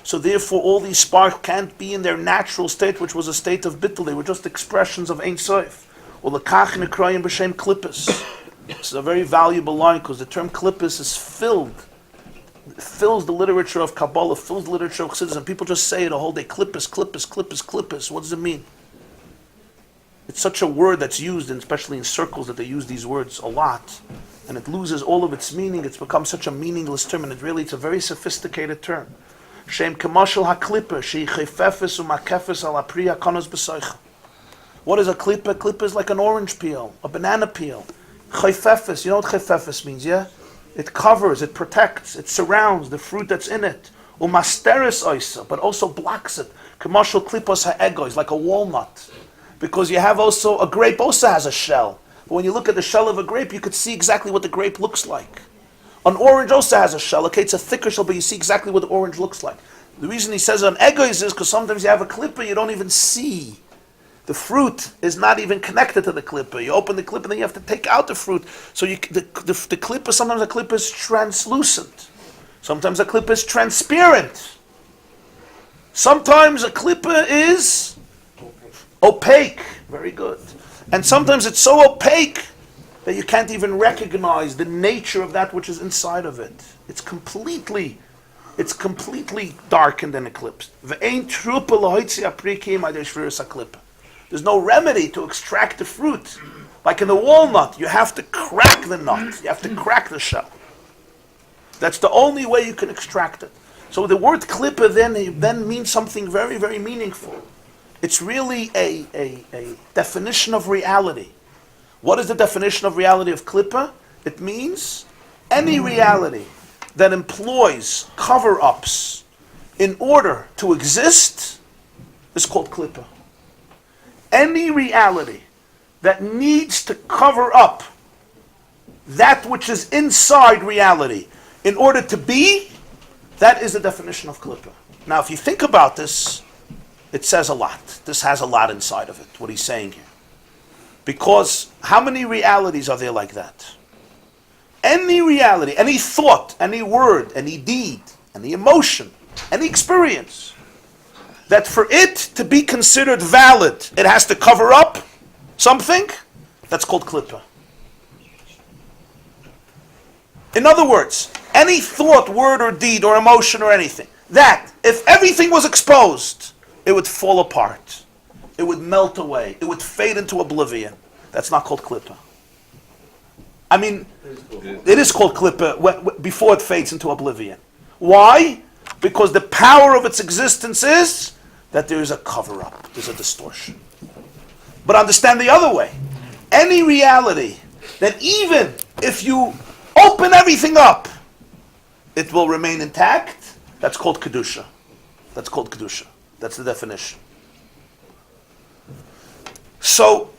So therefore all these sparks can't be in their natural state, which was a state of bittul. They were just expressions of Ein Sof. This is a very valuable line, because the term klippus is fills the literature of Kabbalah, fills the literature of Chassidus, and people just say it a whole day, klippus, klippus, klippus, klippus. What does it mean? It's such a word that's used, and especially in circles, that they use these words a lot, and it loses all of its meaning. It's become such a meaningless term, and it's a very sophisticated term. Shem kamashal haklippa, sheichefefes umakefes ala priya kanos b'soicha. What is a klippa? Klippa is like an orange peel, a banana peel. Chayfefes, you know what chayfefes means, yeah? It covers, it protects, it surrounds the fruit that's in it. Umasteres oisa, but also blocks it. Kamashal klippos ha'ego is like a walnut. Because you have also, a grape also has a shell. But when you look at the shell of a grape, you could see exactly what the grape looks like. An orange also has a shell. Okay, it's a thicker shell, but you see exactly what the orange looks like. The reason he says an ego is because sometimes you have a klippa, you don't even see. The fruit is not even connected to the klippa. You open the klippa and then you have to take out the fruit. So the klippa, sometimes the klippa is translucent. Sometimes the klippa is transparent. Sometimes a klippa is Opaque. Very good. And sometimes it's so opaque that you can't even recognize the nature of that which is inside of it. It's completely darkened and eclipsed. There's no remedy to extract the fruit. Like in the walnut, you have to crack the nut. You have to crack the shell. That's the only way you can extract it. So the word klippa then means something very, very meaningful. It's really a definition of reality. What is the definition of reality of klippa? It means any reality that employs cover-ups in order to exist is called klippa. Any reality that needs to cover up that which is inside reality in order to be, that is the definition of klippa. Now, if you think about this, it says a lot. This has a lot inside of it, what he's saying here. Because how many realities are there like that? Any reality, any thought, any word, any deed, any emotion, any experience, that for it to be considered valid, it has to cover up something, that's called klippa. In other words, any thought, word, or deed, or emotion, or anything, that if everything was exposed, it would fall apart. It would melt away. It would fade into oblivion. That's not called klippa. I mean, it is called klippa before it fades into oblivion. Why? Because the power of its existence is that there is a cover-up. There's a distortion. But understand the other way. Any reality that even if you open everything up, it will remain intact, that's called kedusha. That's called kedusha. That's the definition. So,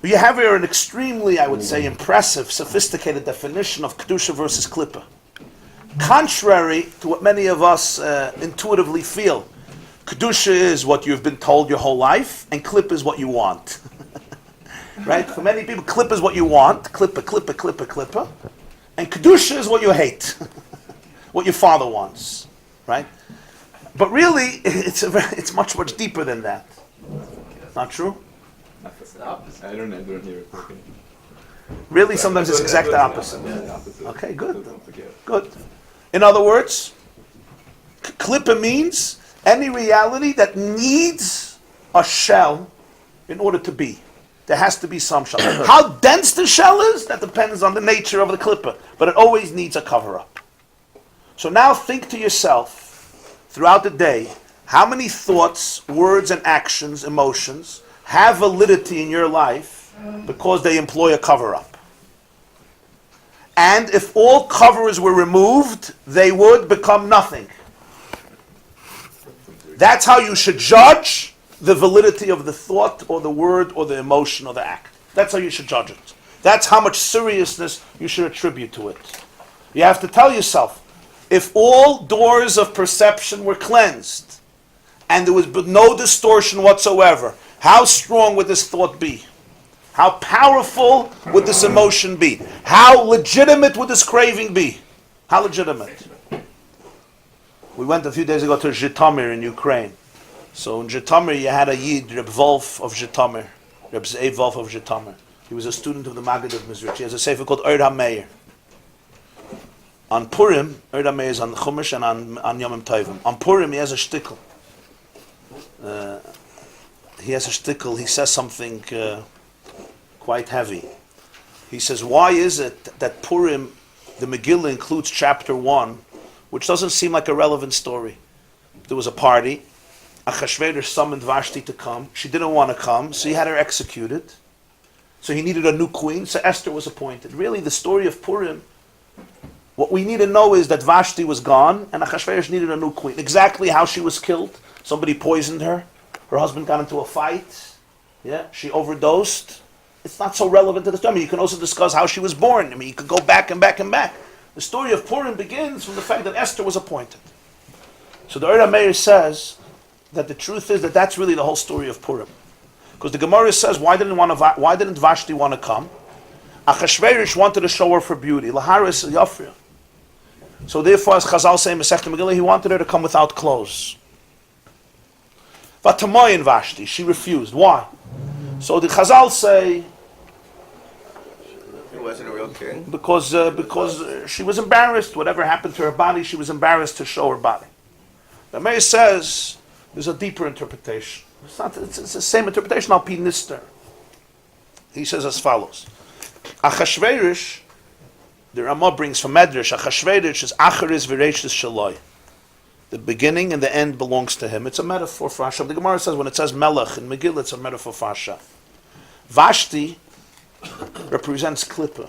we have here an extremely, I would say, impressive, sophisticated definition of kedusha versus klippa. Contrary to what many of us intuitively feel, kedusha is what you've been told your whole life, and klippa is what you want. Right? For many people, klippa is what you want. Klippa, klippa, klippa, klippa. And kedusha is what you hate. What your father wants. Right? But really, it's much, much deeper than that. Not true? I don't hear it. Okay. Really, sometimes it's exact opposite. Okay, good. Good. In other words, klippa means any reality that needs a shell in order to be. There has to be some shell. How dense the shell is, that depends on the nature of the klippa. But it always needs a cover-up. So now think to yourself, throughout the day, how many thoughts, words, and actions, emotions have validity in your life because they employ a cover-up. And if all covers were removed, they would become nothing. That's how you should judge the validity of the thought or the word or the emotion or the act. That's how you should judge it. That's how much seriousness you should attribute to it. You have to tell yourself, if all doors of perception were cleansed and there was no distortion whatsoever, how strong would this thought be? How powerful would this emotion be? How legitimate would this craving be? How legitimate? We went a few days ago to Zhytomyr in Ukraine. So in Zhytomyr you had a Yid, Reb Wolf of Zhytomyr, Reb Ze'ev Wolf of Zhytomyr. He was a student of the Maggid of Mizrach. He has a sefer called Ohr HaMeir. On Purim, Ohr HaMeir is on Chumash and on Yom Tovim. On Purim he has a shtickle. He says something quite heavy. He says, why is it that Purim, the Megillah includes chapter 1, which doesn't seem like a relevant story? There was a party. Achashverosh summoned Vashti to come. She didn't want to come, so he had her executed. So he needed a new queen, so Esther was appointed. Really, the story of Purim, what we need to know is that Vashti was gone, and Achashverosh needed a new queen. Exactly how she was killed. Somebody poisoned her. Her husband got into a fight. Yeah, she overdosed. It's not so relevant to the story. I mean, you can also discuss how she was born. I mean, you could go back and back and back. The story of Purim begins from the fact that Esther was appointed. So the Ohr HaMeir says that the truth is that that's really the whole story of Purim. Because the Gemara says, why didn't Vashti want to come? Achashverosh wanted to show her for beauty. Laharis Yafria. So therefore, as Chazal say in Masechta Megillah, he wanted her to come without clothes. Vatamoyin Vashti, she refused. Why? So the Chazal say, He wasn't a real king. because she was embarrassed. Whatever happened to her body, she was embarrassed to show her body. The Meir says there's a deeper interpretation. It's the same interpretation Al Pi Nister. He says as follows: Achashverosh, the Ramah brings from Medrash, Achashverosh is Acharis V'Reishis Shaloi. The beginning and the end belongs to him. It's a metaphor for Hashem. The Gemara says when it says Melech in Megillah, it's a metaphor for Hashem. Vashti represents Klippa.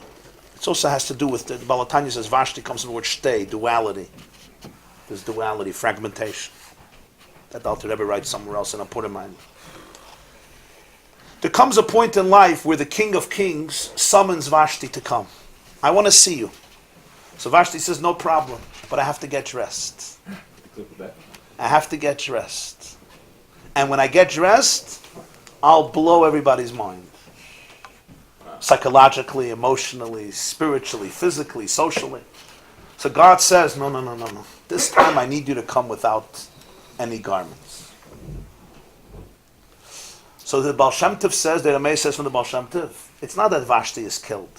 It also has to do with the Balatanya says Vashti comes from the word shtei, duality. There's duality, fragmentation. That the Alter Rebbe writes somewhere else in a Purim. There comes a point in life where the King of Kings summons Vashti to come. I want to see you. So Vashti says, no problem, but I have to get dressed. I have to get dressed. And when I get dressed, I'll blow everybody's mind. Psychologically, emotionally, spiritually, physically, socially. So God says, no. This time I need you to come without any garments. So the Baal Shem Tov says, the Rameh says from the Baal Shem Tov, it's not that Vashti is killed.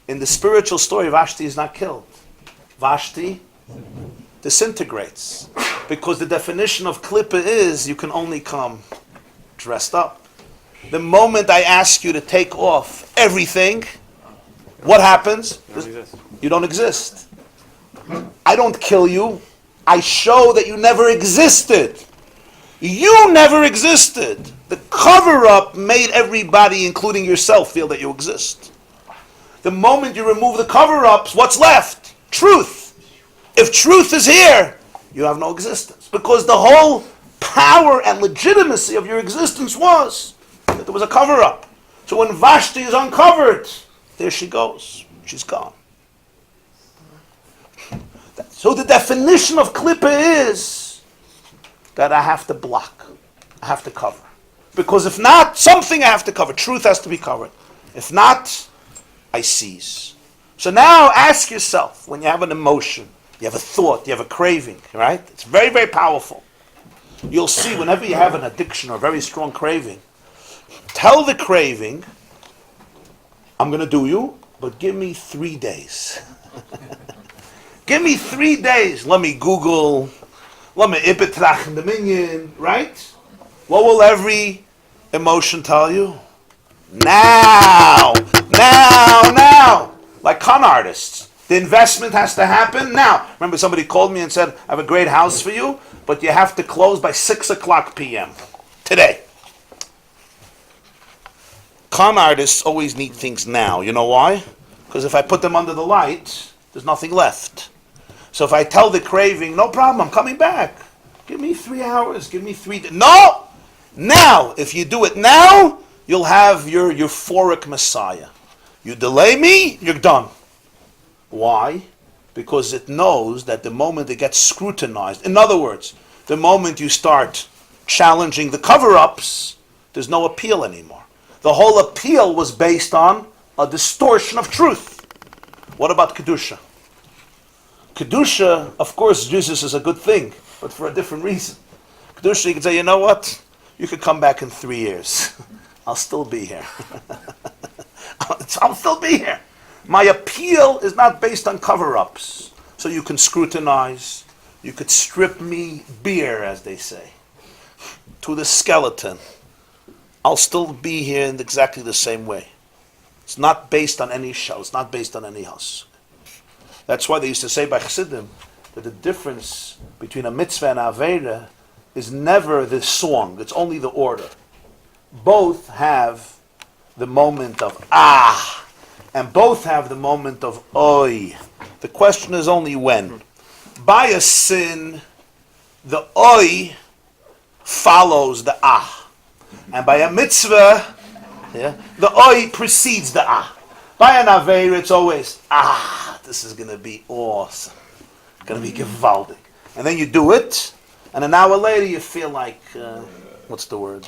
In the spiritual story, Vashti is not killed. Vashti disintegrates. Because the definition of klippa is you can only come dressed up. The moment I ask you to take off everything, what happens? You don't exist. I don't kill you. I show that you never existed. You never existed. The cover-up made everybody, including yourself, feel that you exist. The moment you remove the cover-ups, what's left? Truth. If truth is here, you have no existence. Because the whole power and legitimacy of your existence was that there was a cover-up. So when Vashti is uncovered, there she goes. She's gone. So the definition of klippa is that I have to block. I have to cover. Because if not, something I have to cover. Truth has to be covered. If not, I seize. So now ask yourself, when you have an emotion, you have a thought, you have a craving, right? It's very, very powerful. You'll see whenever you have an addiction or a very strong craving, tell the craving, I'm going to do you, but give me 3 days. Give me 3 days. Let me Google, let me Ibetrach in the minion, right? What will every emotion tell you? Now. Like con artists. The investment has to happen now. Remember somebody called me and said, I have a great house for you, but you have to close by 6 o'clock p.m. today. Con artists always need things now. You know why? Because if I put them under the light, there's nothing left. So if I tell the craving, no problem, I'm coming back. Give me 3 hours, give me 3 days. No! Now! If you do it now, you'll have your euphoric Messiah. You delay me, you're done. Why? Because it knows that the moment it gets scrutinized, in other words, the moment you start challenging the cover-ups, there's no appeal anymore. The whole appeal was based on a distortion of truth. What about Kedusha? Kedusha, of course, Jesus is a good thing, but for a different reason. Kedusha, you can say, you know what? You could come back in 3 years. I'll still be here. I'll still be here. My appeal is not based on cover-ups. So you can scrutinize, you could strip me bare, as they say, to the skeleton. I'll still be here in exactly the same way. It's not based on any shell, it's not based on any house. That's why they used to say by Chassidim that the difference between a mitzvah and a Vaeira is never the song, it's only the order. Both have the moment of ah, and both have the moment of oi. The question is only when. By a sin, the oi follows the ah. And by a mitzvah, the oi precedes the ah. By an aveir, it's always ah, this is going to be awesome. It's going to be gewaldig. And then you do it, and an hour later you feel like, what's the word?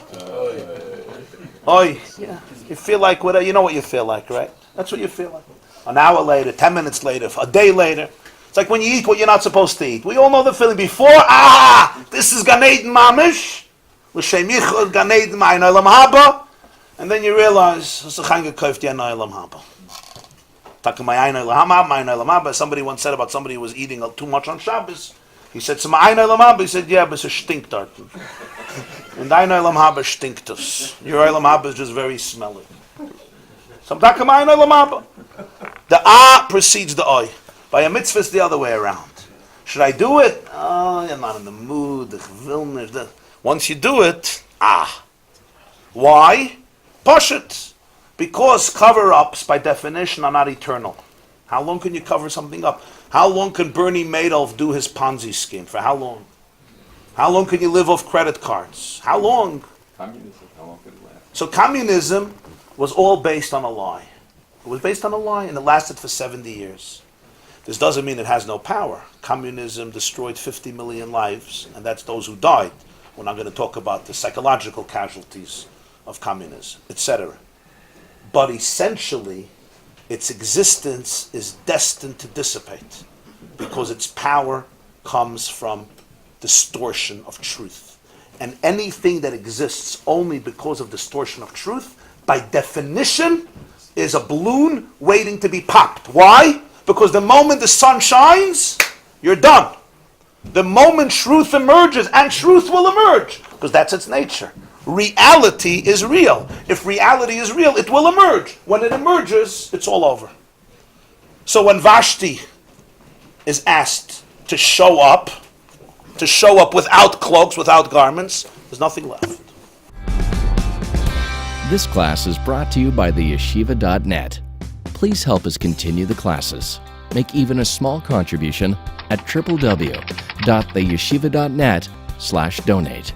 Oi. Yeah. You feel like whatever. You know what you feel like, right? That's what you feel like. An hour later, 10 minutes later, a day later. It's like when you eat what you're not supposed to eat. We all know the feeling before, this is Gan Eden Mamish. L'shem yichud gan eden ma'ayin olam haba, and then you realize, v'sachan gekauft yen olam haba. Somebody once said about somebody who was eating too much on Shabbos. He said, he said, yeah, but it's a stink tartan. And dein olam haba stinkt us. Your olam haba is just very smelly. So the ah precedes the oi. By a mitzvah, it's the other way around. Should I do it? Oh, you're not in the mood. Once you do it, Why? Pashut. Because cover-ups, by definition, are not eternal. How long can you cover something up? How long can Bernie Madoff do his Ponzi scheme? For how long? How long can you live off credit cards? How long? Communism, how long could it last? So communism was all based on a lie. It was based on a lie, and it lasted for 70 years. This doesn't mean it has no power. Communism destroyed 50 million lives, and that's those who died. We're not going to talk about the psychological casualties of communism, etc. But essentially, its existence is destined to dissipate because its power comes from distortion of truth. And anything that exists only because of distortion of truth, by definition, is a balloon waiting to be popped. Why? Because the moment the sun shines, you're done. The moment truth emerges, and truth will emerge, because that's its nature. Reality is real. If reality is real, it will emerge. When it emerges, it's all over. So when Vashti is asked to show up without cloaks, without garments, there's nothing left. This class is brought to you by theyeshiva.net. Please help us continue the classes. Make even a small contribution at www.theyeshiva.net/donate.